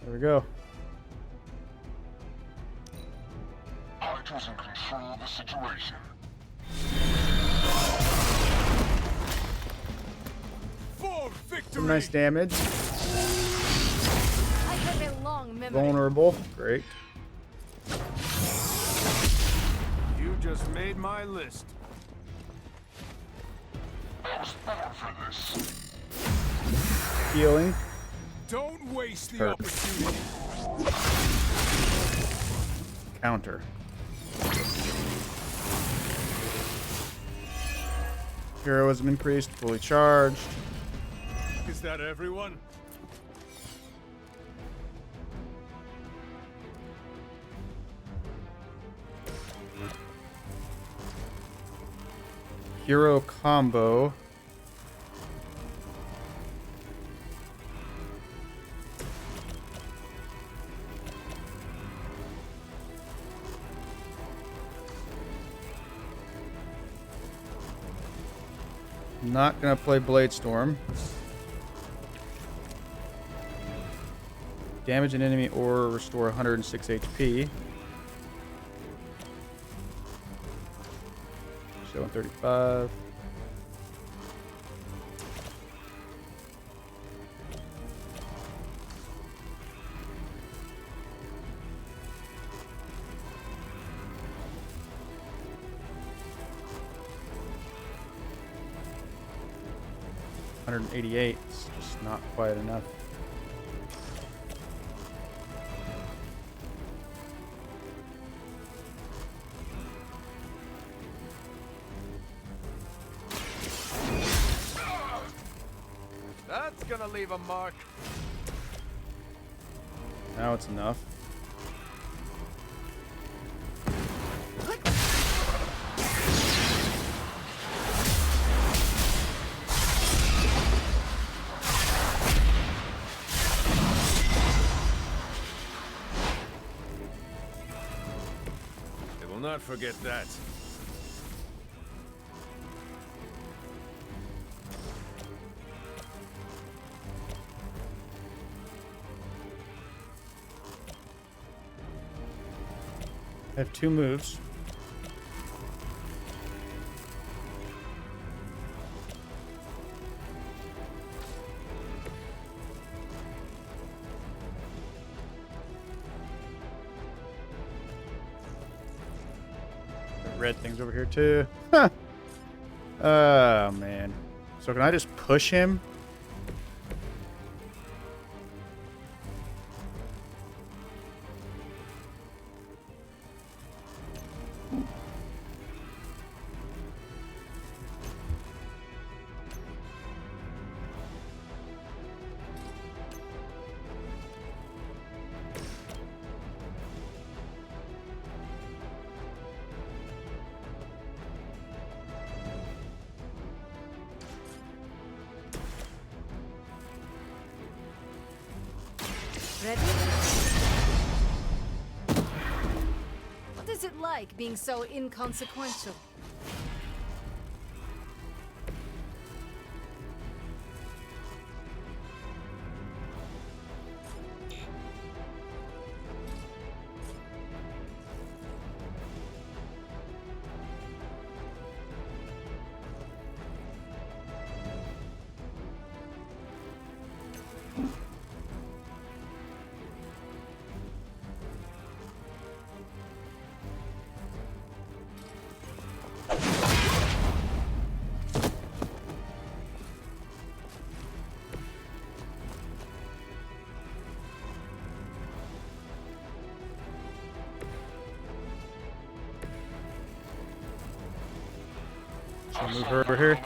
There we go. Hydra's in control of the situation. for victory. Some nice damage. I have a long memory. Vulnerable. Great. You just made my list. I was born for this. Healing. Don't waste the Hurt. opportunity. Counter. Heroism increased. Fully charged. Is that everyone? Hero combo. Not gonna play Blade Storm. Damage an enemy or restore 106 HP. Show 135. $188. It's just not quite enough. That's gonna leave a mark. Now it's enough. They will not forget that. I have 2 moves. Red things over here too. Huh. Oh man. So can I just push him? Ready? What is it like being so inconsequential? Should move her over here.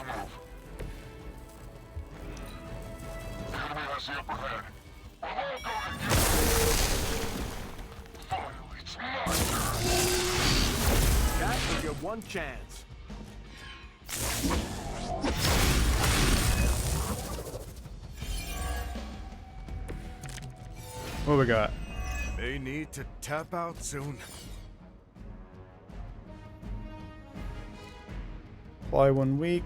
The enemy has the upper hand. We'll all go together. Finally, it's my turn. Jack, give you one chance. What we got? May need to tap out soon. Apply 1 week.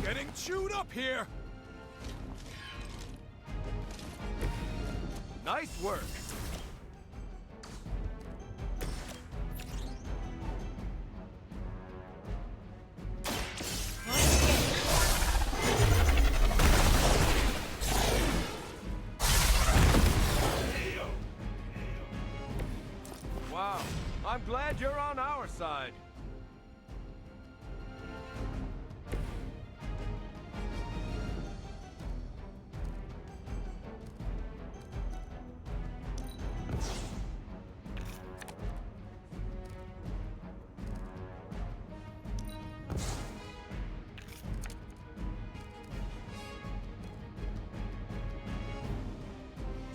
Getting chewed up here. Nice work. Wow, I'm glad you're on our side.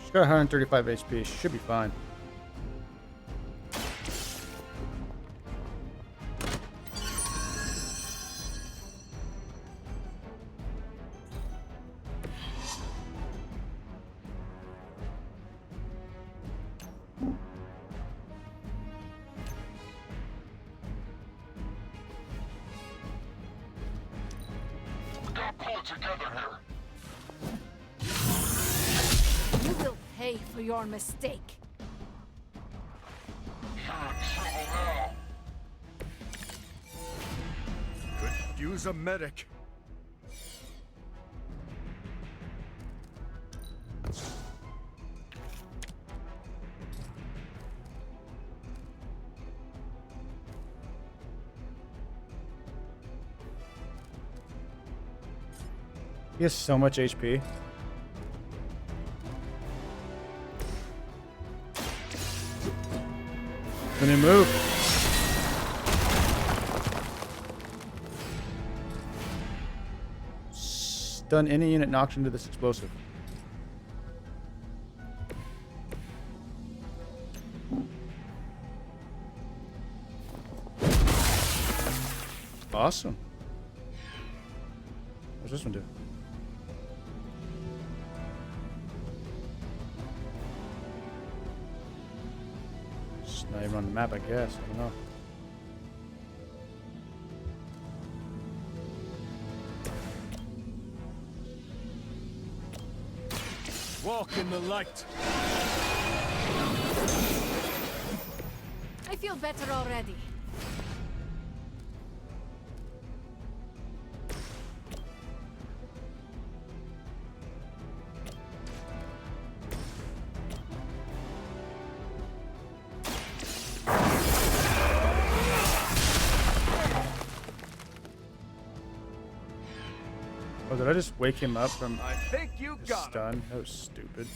She's got 135 HP. She should be fine. We gotta pull it together here. You will pay for your mistake. You're in trouble now. Could use a medic. He has so much HP. Then they move. Stun any unit knocked into this explosive. Awesome. What's this one do? It's not even on the map, I guess. I don't know. Walk in the light. I feel better already. Oh, did I just wake him up from I think you his got it. stun? That was stupid.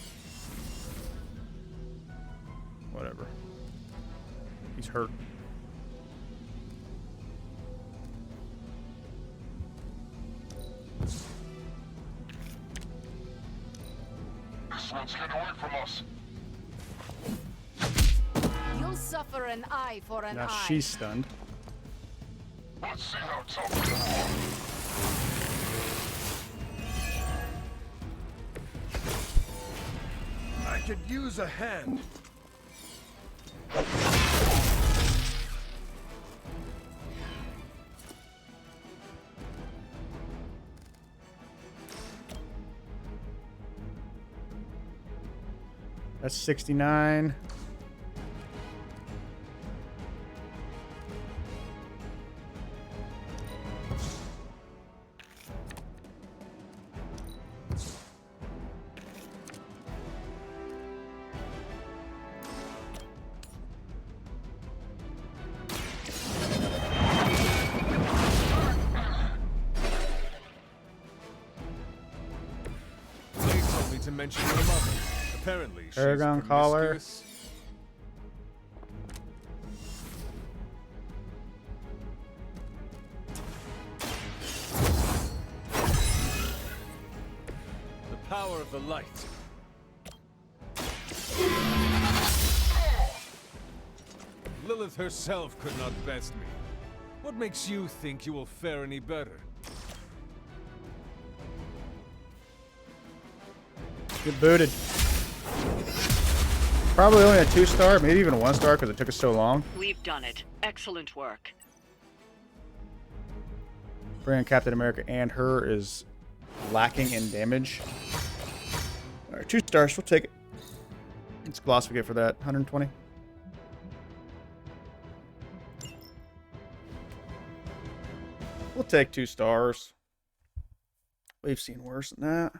Whatever. He's hurt. This one's getting away from us. You'll suffer an eye for an Now eye. she's stunned. Let's see how tough you I could use a hand. That's 69. They told me to mention your mother. Apparently, she's Paragon collar. promiscuous. The power of the light. Lilith herself could not best me. What makes you think you will fare any better? Get booted. Probably only a 2-star, maybe even a 1-star because it took us so long. We've done it. Excellent work. Bringing Captain America and her is lacking in damage. Alright, 2 stars, we'll take it. What's gloss we get for that? 120? We'll take 2 stars. We've seen worse than that.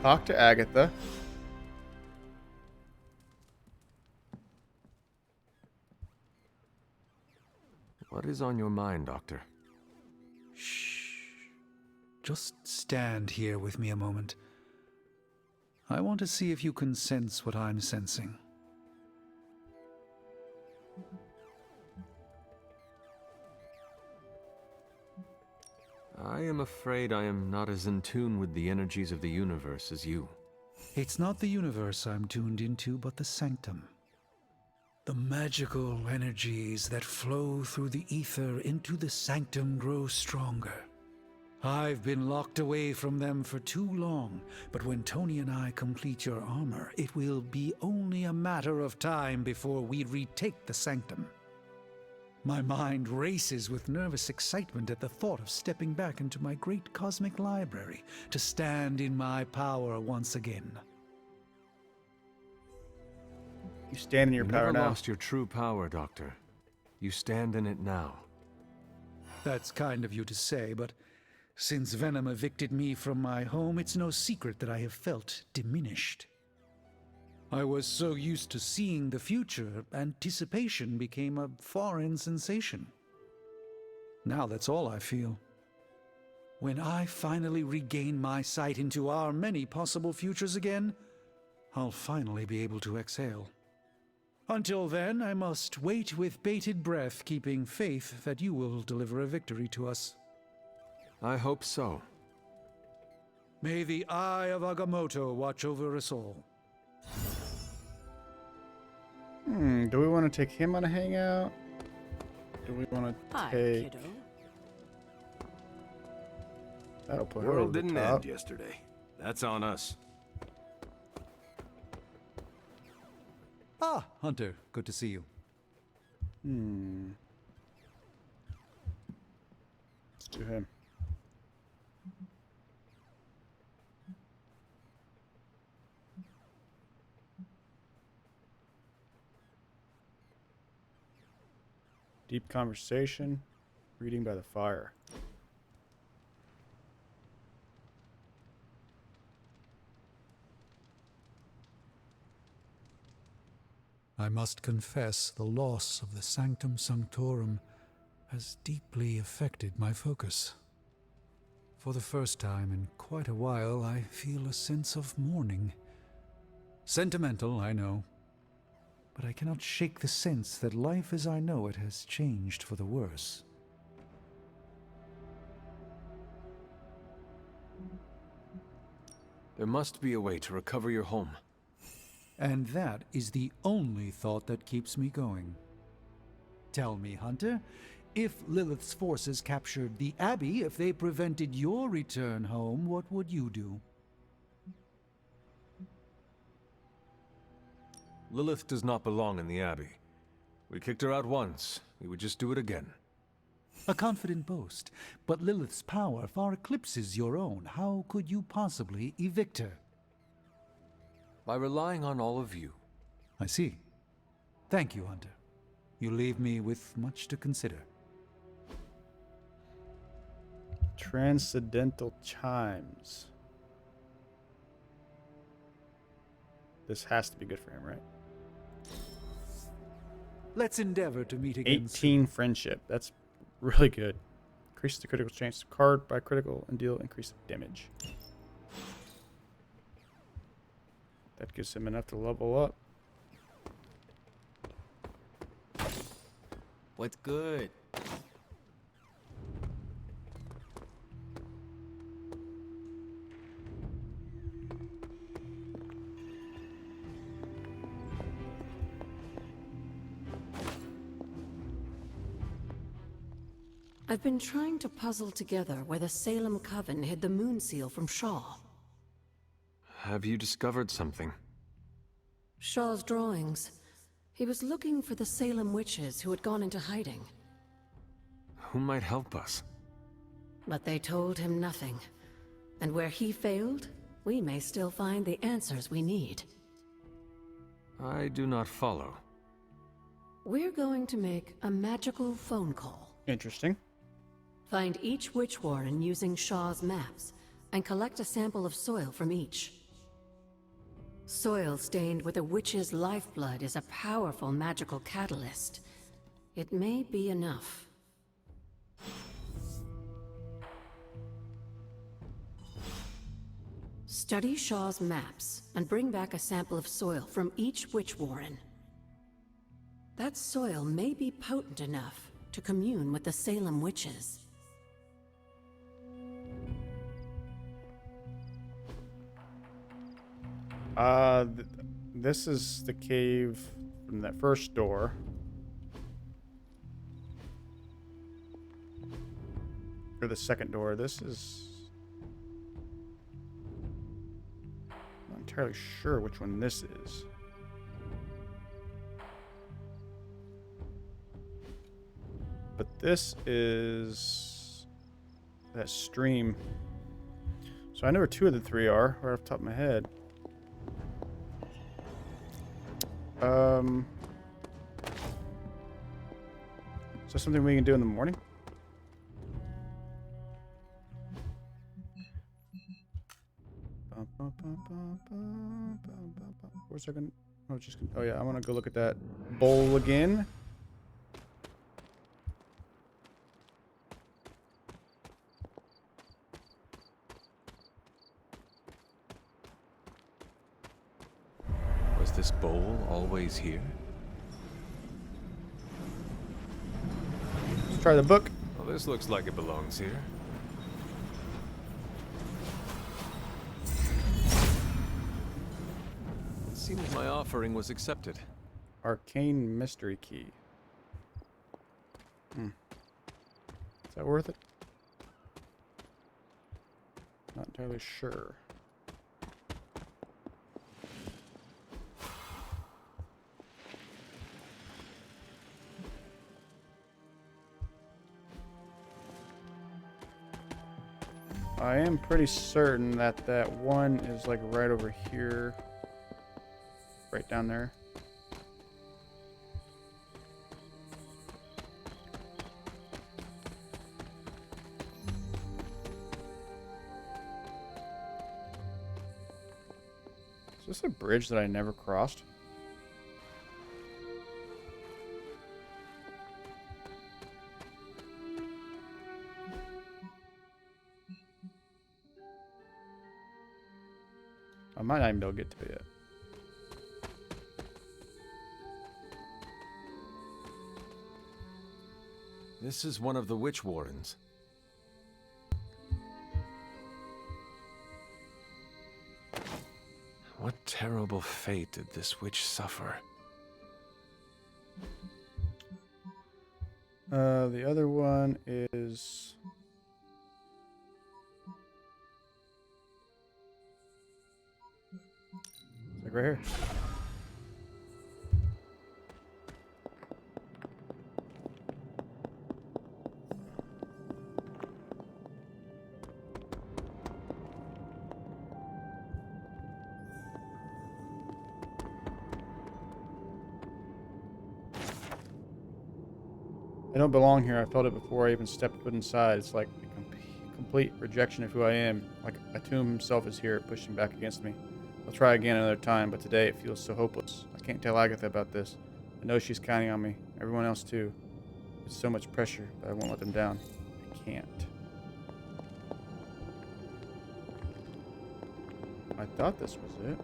Talk to Agatha. What is on your mind, Doctor? Shh. Just stand here with me a moment. I want to see if you can sense what I'm sensing. I am afraid I am not as in tune with the energies of the universe as you. It's not the universe I'm tuned into, but the sanctum. The magical energies that flow through the ether into the sanctum grow stronger. I've been locked away from them for too long, but when Tony and I complete your armor, it will be only a matter of time before we retake the sanctum. My mind races with nervous excitement at the thought of stepping back into my great cosmic library to stand in my power once again. You stand in your power never now. lost your true power, Doctor. You stand in it now. That's kind of you to say, but since Venom evicted me from my home, it's no secret that I have felt diminished. I was so used to seeing the future, anticipation became a foreign sensation. Now that's all I feel. When I finally regain my sight into our many possible futures again, I'll finally be able to exhale. Until then, I must wait with bated breath, keeping faith that you will deliver a victory to us. I hope so. May the Eye of Agamotto watch over us all. Do we want to take him on a hangout? Do we want to Hi, take... kiddo. That'll put The her over world the didn't top. end yesterday. That's on us. Ah, Hunter, good to see you. Let's do him. Deep conversation. Reading by the fire. I must confess the loss of the Sanctum Sanctorum has deeply affected my focus. For the first time in quite a while, I feel a sense of mourning. Sentimental, I know, but I cannot shake the sense that life as I know it has changed for the worse. There must be a way to recover your home. And that is the only thought that keeps me going. Tell me, Hunter, if Lilith's forces captured the Abbey, if they prevented your return home, what would you do? Lilith does not belong in the Abbey. We kicked her out once. We would just do it again. A confident boast, but Lilith's power far eclipses your own. How could you possibly evict her? By relying on all of you. I see. Thank you, Hunter. You leave me with much to consider. Transcendental chimes. This has to be good for him, right? Let's endeavor to meet again 18 friendship. That's really good. Increases the critical chance to card by critical and deal increased damage. That gives him enough to level up. What's good? I've been trying to puzzle together where the Salem Coven hid the moon seal from Shaw. Have you discovered something? Shaw's drawings. He was looking for the Salem witches who had gone into hiding. Who might help us? But they told him nothing. And where he failed, we may still find the answers we need. I do not follow. We're going to make a magical phone call. Interesting. Find each witch warren using Shaw's maps, and collect a sample of soil from each. Soil stained with a witch's lifeblood is a powerful magical catalyst. It may be enough. Study Shaw's maps and bring back a sample of soil from each witch warren. That soil may be potent enough to commune with the Salem witches. This is the cave from that first door. Or the second door. This is... I'm not entirely sure which one this is. But this is that stream. So I know where two of the three are, right off the top of my head. Is that something we can do in the morning? Where's that gonna... Oh, just gonna... Oh yeah, I want to go look at that bowl again. Was this bowl always here? Let's try the book. Well, this looks like it belongs here. It seems my offering was accepted. Arcane mystery key. Is that worth it? Not entirely sure. I am pretty certain that that one is like right over here. Right down there. Is this a bridge that I never crossed? I might not even be able to get to it yet. This is one of the witch wardens. What terrible fate did this witch suffer? The other one is... It's like right here. I don't belong here. I felt it before I even stepped foot inside. It's like a complete rejection of who I am. Like a tomb himself is here, pushing back against me. I'll try again another time, but today it feels so hopeless. I can't tell Agatha about this. I know she's counting on me. Everyone else too. It's so much pressure, but I won't let them down. I can't. I thought this was it.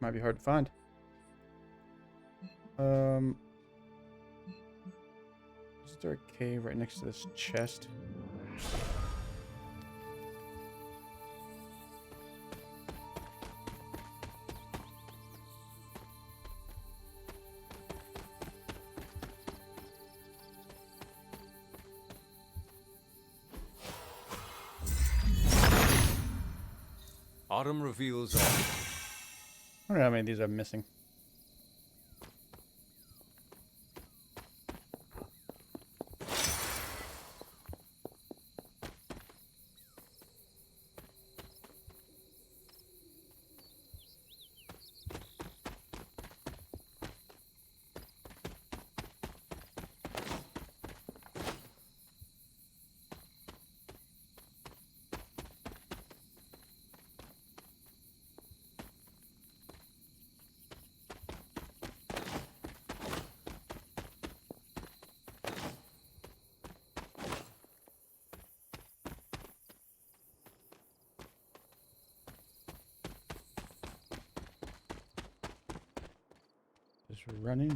Might be hard to find. Is there a cave right next to this chest? Autumn reveals all. I wonder how many of these I'm missing. Just running.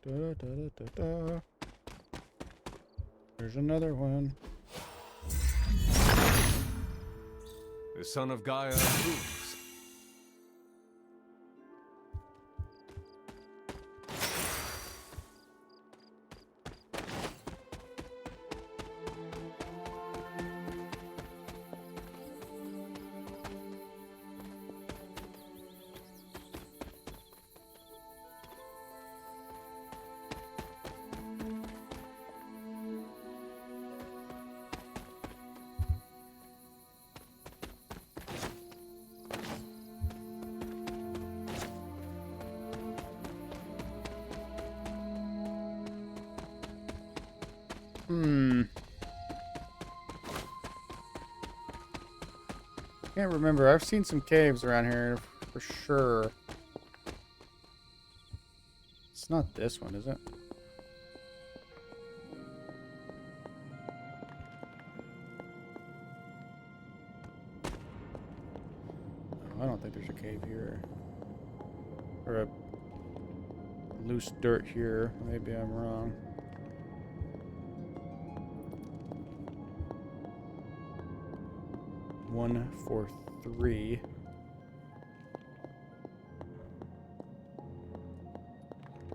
Da, da, da, da, da. There's another one. The son of Gaia approves. Can't remember. I've seen some caves around here for sure. It's not this one, is it? Oh, I don't think there's a cave here. Or a loose dirt here. Maybe I'm wrong. One, 4, 3.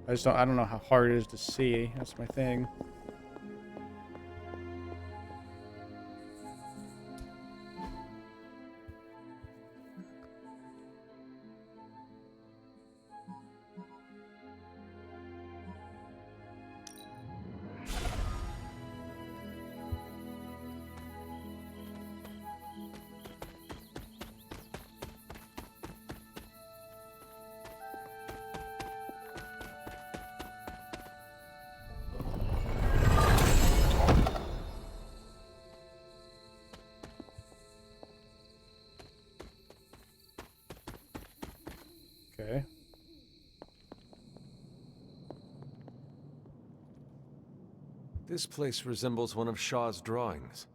I don't know how hard it is to see. That's my thing. Okay. This place resembles one of Shaw's drawings.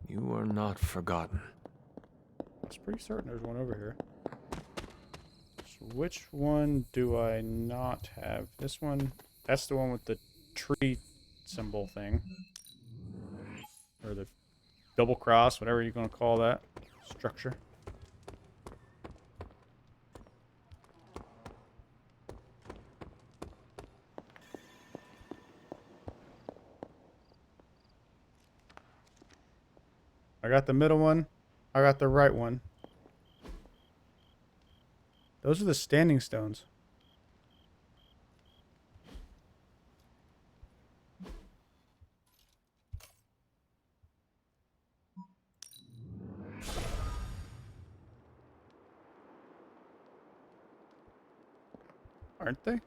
You are not forgotten. I was pretty certain there's one over here. So which one do I not have? This one? That's the one with the tree symbol thing. Or the double cross, whatever you're going to call that structure. I got the middle one. I got the right one. Those are the standing stones. Aren't they?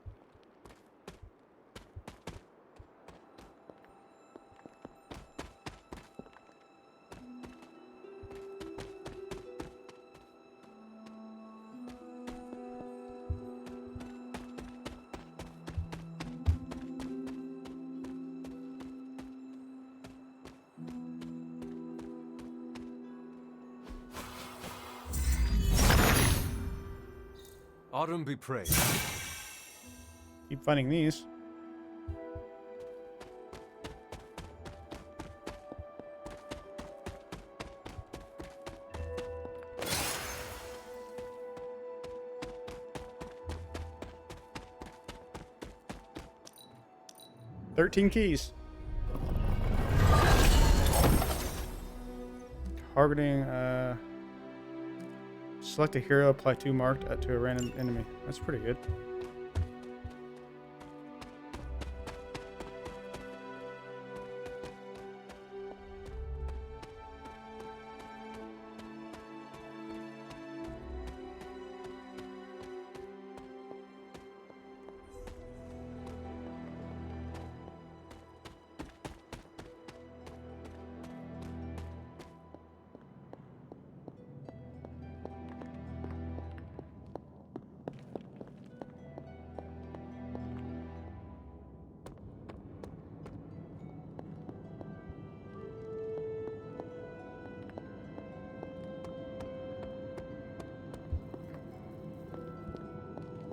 Autumn be praised. Keep finding these. "13 keys. Targeting, select a hero, apply 2 marked to a random enemy. That's pretty good.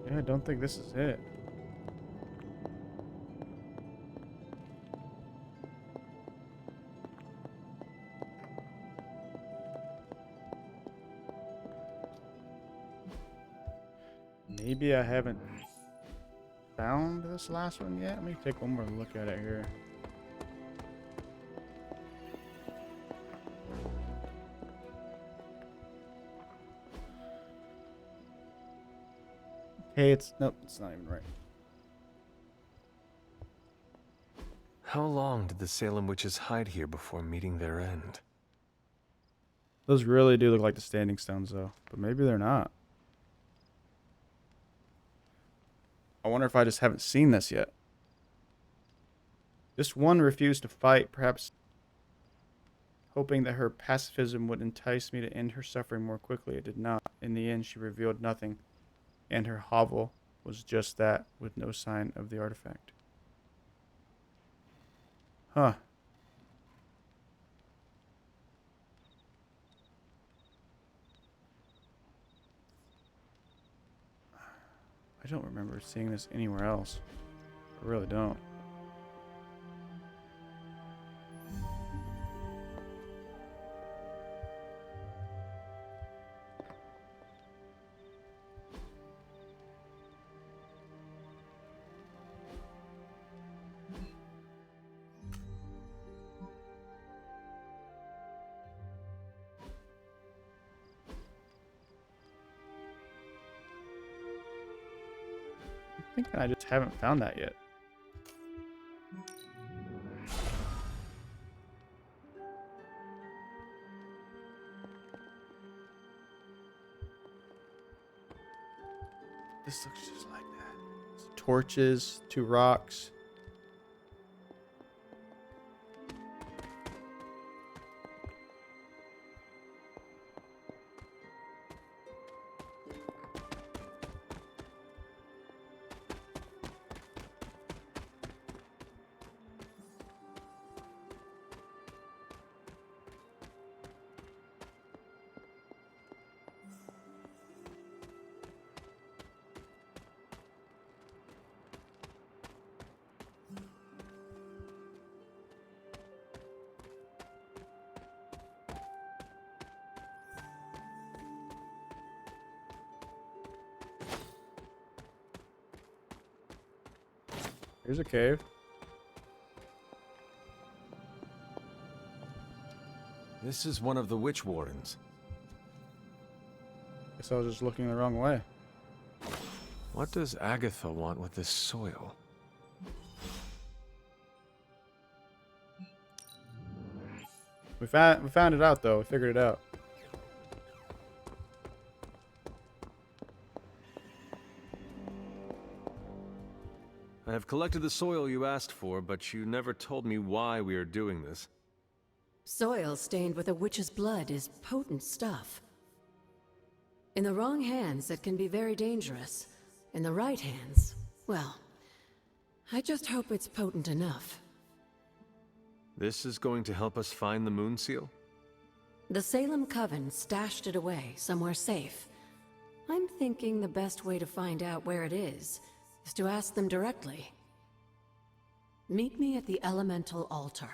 Yeah, I don't think this is it. Maybe I haven't found this last one yet. Let me take one more look at it here. Hey, nope, it's not even right. How long did the Salem witches hide here before meeting their end? Those really do look like the standing stones, though. But maybe they're not. I wonder if I just haven't seen this yet. This one refused to fight, perhaps hoping that her pacifism would entice me to end her suffering more quickly. It did not. In the end, she revealed nothing, and her hovel was just that, with no sign of the artifact. Huh. I don't remember seeing this anywhere else. I really don't. I think I just haven't found that yet. This looks just like that. Some torches, 2 rocks. Here's a cave. This is one of the witch wardens. Guess I was just looking the wrong way. What does Agatha want with this soil? We found it out though. We figured it out. I have collected the soil you asked for, but you never told me why we are doing this. Soil stained with a witch's blood is potent stuff. In the wrong hands, it can be very dangerous. In the right hands, well, I just hope it's potent enough. This is going to help us find the moon seal? The Salem Coven stashed it away somewhere safe. I'm thinking the best way to find out where it is to ask them directly. Meet me at the elemental altar.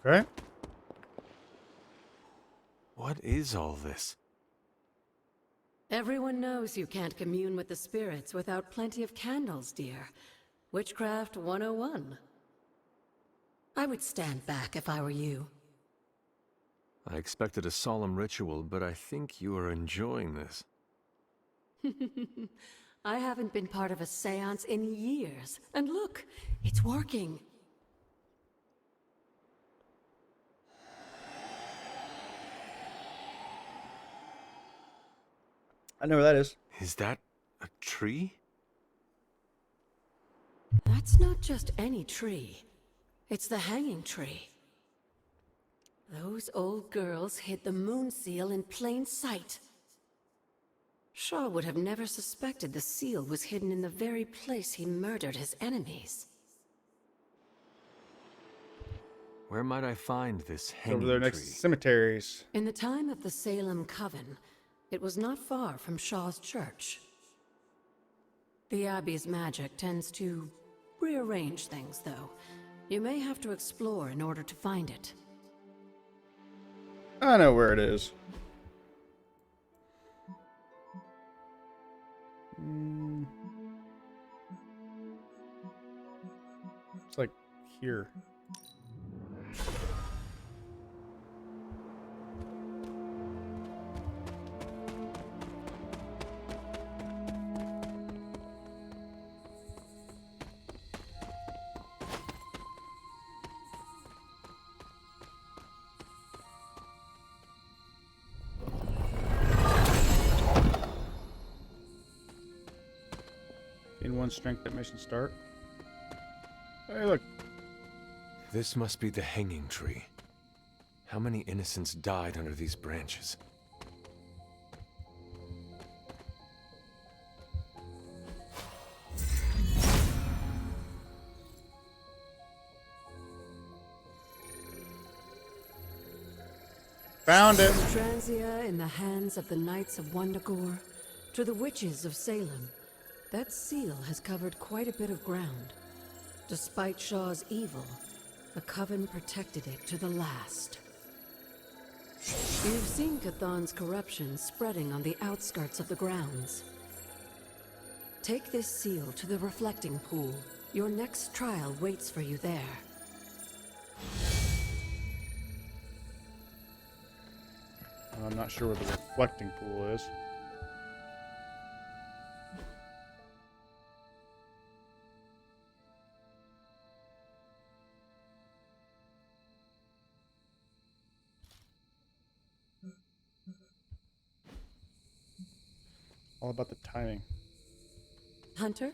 Okay. What is all this? Everyone knows you can't commune with the spirits without plenty of candles, dear. Witchcraft 101. I would stand back if I were you. I expected a solemn ritual, but I think you are enjoying this. I haven't been part of a seance in years. And look, it's working. I know where that is. Is that a tree? That's not just any tree. It's the hanging tree. Those old girls hid the moon seal in plain sight. Shaw would have never suspected the seal was hidden in the very place he murdered his enemies. Where might I find this hanging Over there tree? next to cemeteries. In the time of the Salem Coven, it was not far from Shaw's church. The Abbey's magic tends to rearrange things, though. You may have to explore in order to find it. I know where it is. It's like here. In one strength at mission start. Hey, look. This must be the hanging tree. How many innocents died under these branches? Found it. Transia in the hands of the Knights of Wundagore, to the witches of Salem. That seal has covered quite a bit of ground. Despite Shaw's evil, the Coven protected it to the last. You've seen Cathan's corruption spreading on the outskirts of the grounds. Take this seal to the reflecting pool. Your next trial waits for you there. I'm not sure where the reflecting pool is. All about the timing. Hunter?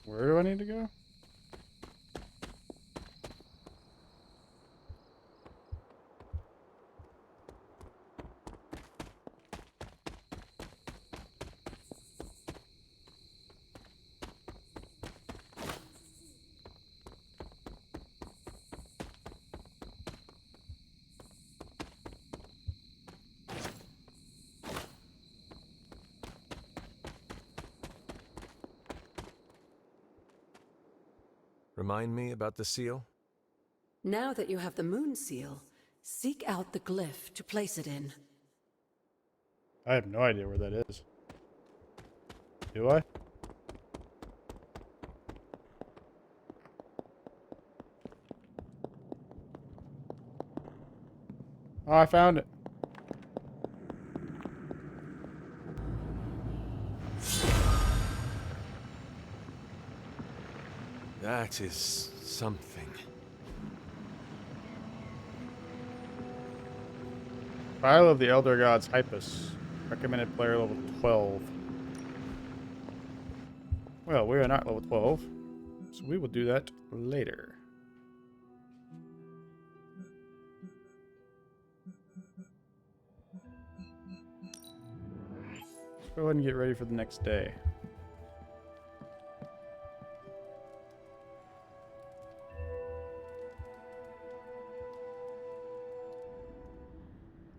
Where do I need to go? Remind me about the seal? Now that you have the moon seal, seek out the glyph to place it in. I have no idea where that is. Do I? Oh, I found it. That is something. File of the Elder Gods Hypus. Recommended player level 12. Well, we are not level 12, so we will do that later. Let's go ahead and get ready for the next day.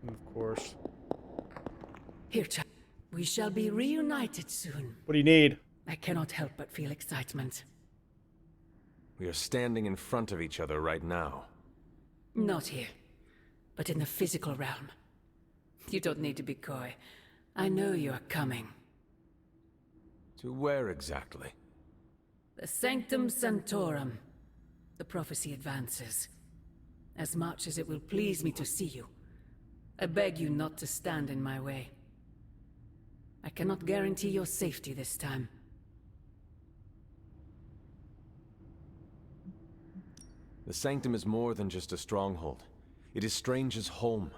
And of course. Here, child. We shall be reunited soon. What do you need? I cannot help but feel excitement. We are standing in front of each other right now. Not here, but in the physical realm. You don't need to be coy. I know you are coming. To where exactly? The Sanctum Sanctorum. The prophecy advances. As much as it will please me to see you, I beg you not to stand in my way. I cannot guarantee your safety this time. The Sanctum is more than just a stronghold. It is Strange's home.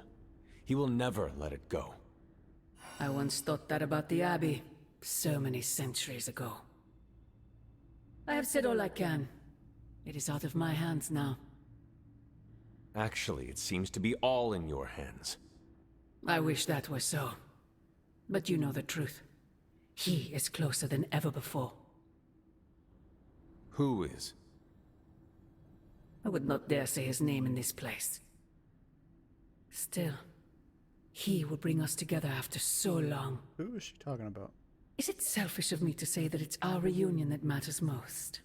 He will never let it go. I once thought that about the Abbey, so many centuries ago. I have said all I can. It is out of my hands now. Actually, it seems to be all in your hands. I wish that were so. But you know the truth. He is closer than ever before. Who is? I would not dare say his name in this place. Still, he will bring us together after so long. Who is she talking about? Is it selfish of me to say that it's our reunion that matters most?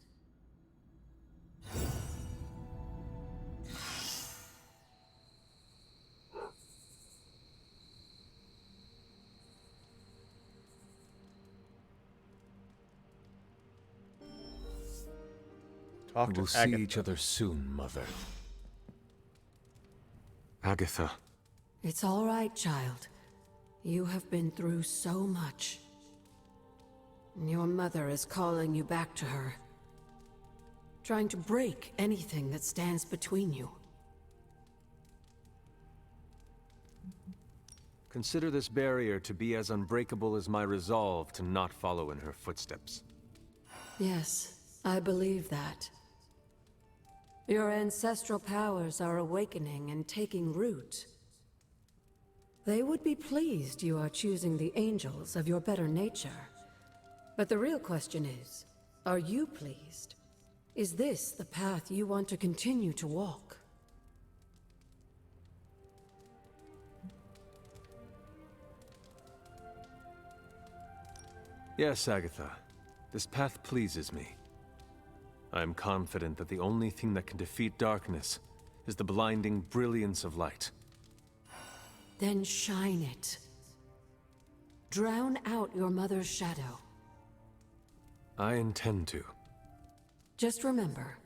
We'll see each other soon, Mother. Agatha. It's all right, child. You have been through so much. Your mother is calling you back to her. Trying to break anything that stands between you. Consider this barrier to be as unbreakable as my resolve to not follow in her footsteps. Yes, I believe that. Your ancestral powers are awakening and taking root. They would be pleased you are choosing the angels of your better nature. But the real question is, are you pleased? Is this the path you want to continue to walk? Yes, Agatha. This path pleases me. I am confident that the only thing that can defeat darkness is the blinding brilliance of light. Then shine it. Drown out your mother's shadow. I intend to. Just remember,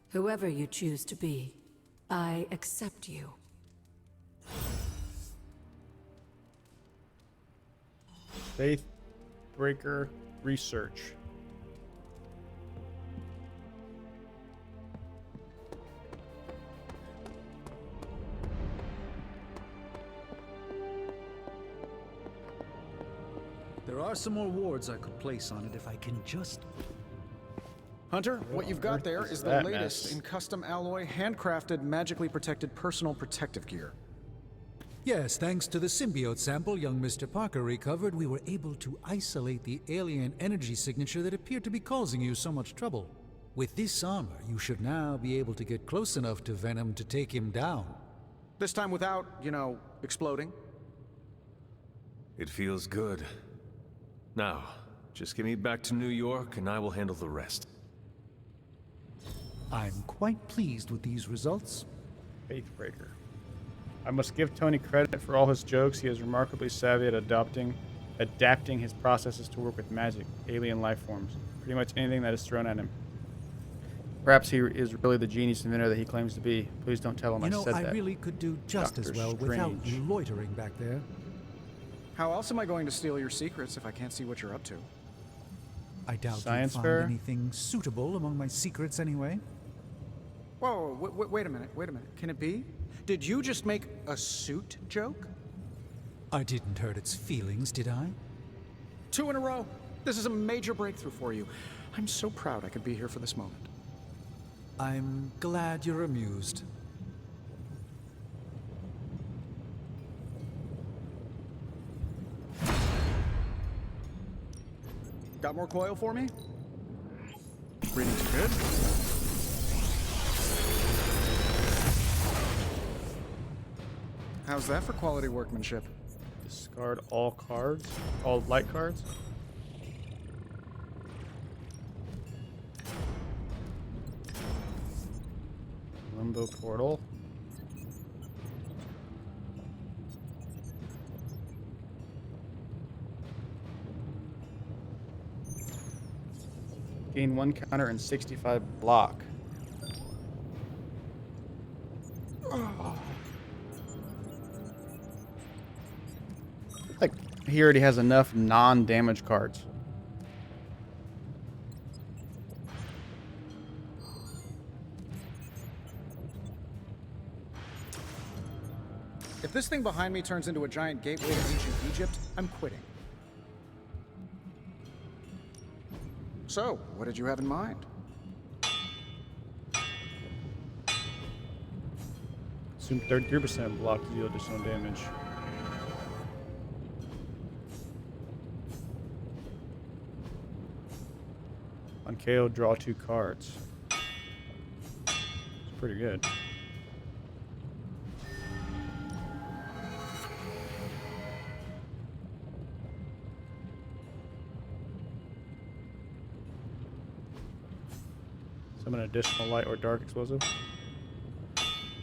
whoever you choose to be, I accept you. Faith Breaker Research. There are some more wards I could place on it if I can just... Hunter, what you've got there is the that latest mess? in custom alloy, handcrafted, magically protected personal protective gear. Yes, thanks to the symbiote sample young Mr. Parker recovered, we were able to isolate the alien energy signature that appeared to be causing you so much trouble. With this armor, you should now be able to get close enough to Venom to take him down. This time without, exploding. It feels good. Now, just get me back to New York and I will handle the rest. I'm quite pleased with these results. Faithbreaker. I must give Tony credit for all his jokes. He is remarkably savvy at adapting his processes to work with magic, alien life forms, pretty much anything that is thrown at him. Perhaps he is really the genius inventor that he claims to be. Please don't tell him I said that. I really could do just as well without you loitering back there. How else am I going to steal your secrets if I can't see what you're up to? I doubt Science you'll fair? find anything suitable among my secrets anyway. Whoa, wait a minute. Can it be? Did you just make a suit joke? I didn't hurt its feelings, did I? 2 in a row. This is a major breakthrough for you. I'm so proud I could be here for this moment. I'm glad you're amused. Got more coil for me? Readings are good. How's that for quality workmanship? Discard all cards? All light cards? Limbo portal. Gain 1 counter and 65 block. Like he already has enough non-damage cards. If this thing behind me turns into a giant gateway to ancient Egypt, I'm quitting. So, what did you have in mind? Assume 33% block to deal additional damage. On KO, draw 2 cards. It's pretty good. Summon an additional light or dark explosive.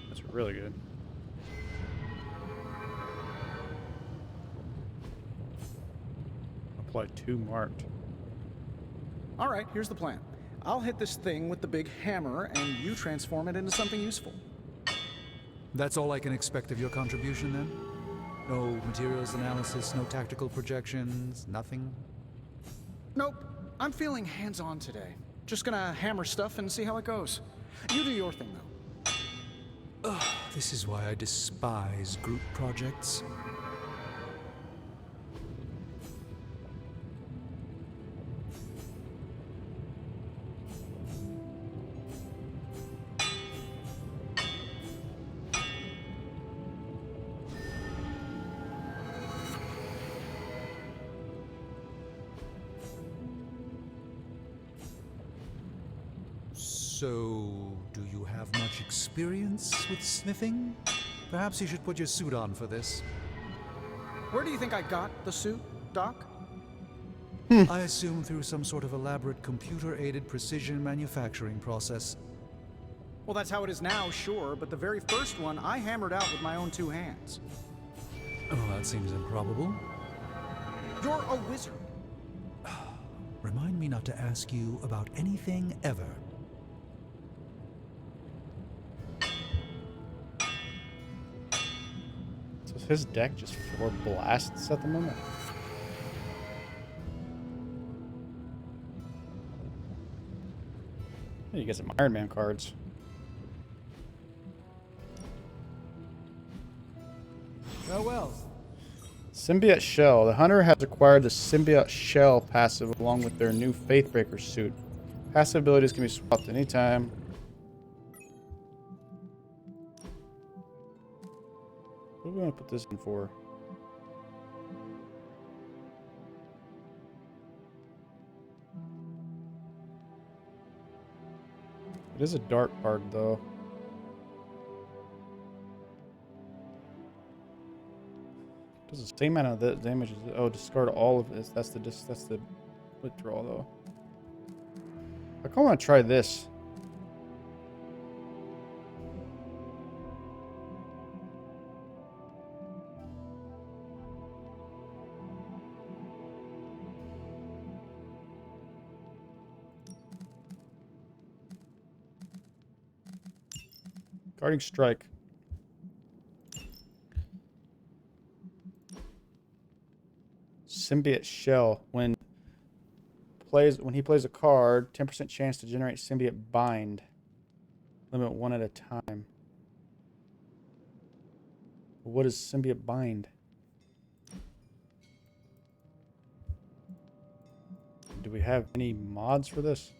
That's really good. Apply 2 marked. All right, here's the plan. I'll hit this thing with the big hammer, and you transform it into something useful. That's all I can expect of your contribution, then? No materials analysis, no tactical projections, nothing? Nope. I'm feeling hands-on today. Just gonna hammer stuff and see how it goes. You do your thing, though. Ugh, this is why I despise group projects. So, do you have much experience with sniffing? Perhaps you should put your suit on for this. Where do you think I got the suit, Doc? I assume through some sort of elaborate computer-aided precision manufacturing process. Well, that's how it is now, sure, but the very first one I hammered out with my own 2 hands. Oh, that seems improbable. You're a wizard. Remind me not to ask you about anything ever. So is his deck just 4 blasts at the moment? Hey, you get some Iron Man cards. Farewell. Symbiote Shell. The hunter has acquired the Symbiote Shell passive along with their new Faithbreaker suit. Passive abilities can be swapped anytime. What do we want to put this in for? It is a dark card, though. Does the same amount of damage as oh, discard all of this. That's the withdrawal, though. I kind of want to try this. Guarding strike. Symbiote shell. When he plays a card, 10% chance to generate symbiote bind. Limit 1 at a time. What is symbiote bind? Do we have any mods for this?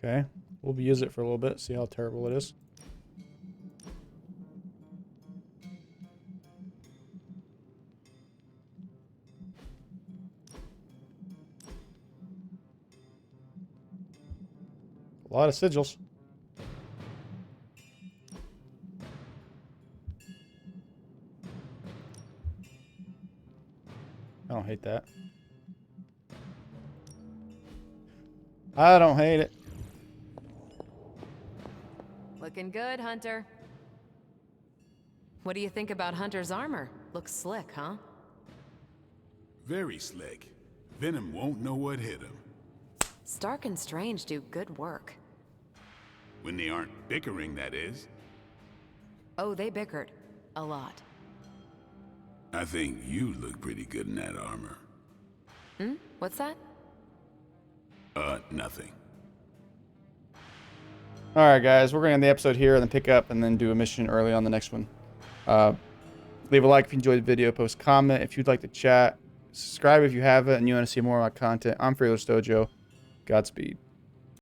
Okay, we'll use it for a little bit, see how terrible it is. A lot of sigils. I don't hate that. I don't hate it. Looking good, Hunter. What do you think about Hunter's armor? Looks slick, huh? Very slick. Venom won't know what hit him. Stark and Strange do good work. When they aren't bickering, that is. Oh, they bickered. A lot. I think you look pretty good in that armor. Hmm? What's that? Nothing. Alright guys, we're going to end the episode here and then pick up and then do a mission early on the next one. Leave a like if you enjoyed the video, post a comment if you'd like to chat, subscribe if you haven't and you want to see more of my content. I'm FearlessDojo. Godspeed.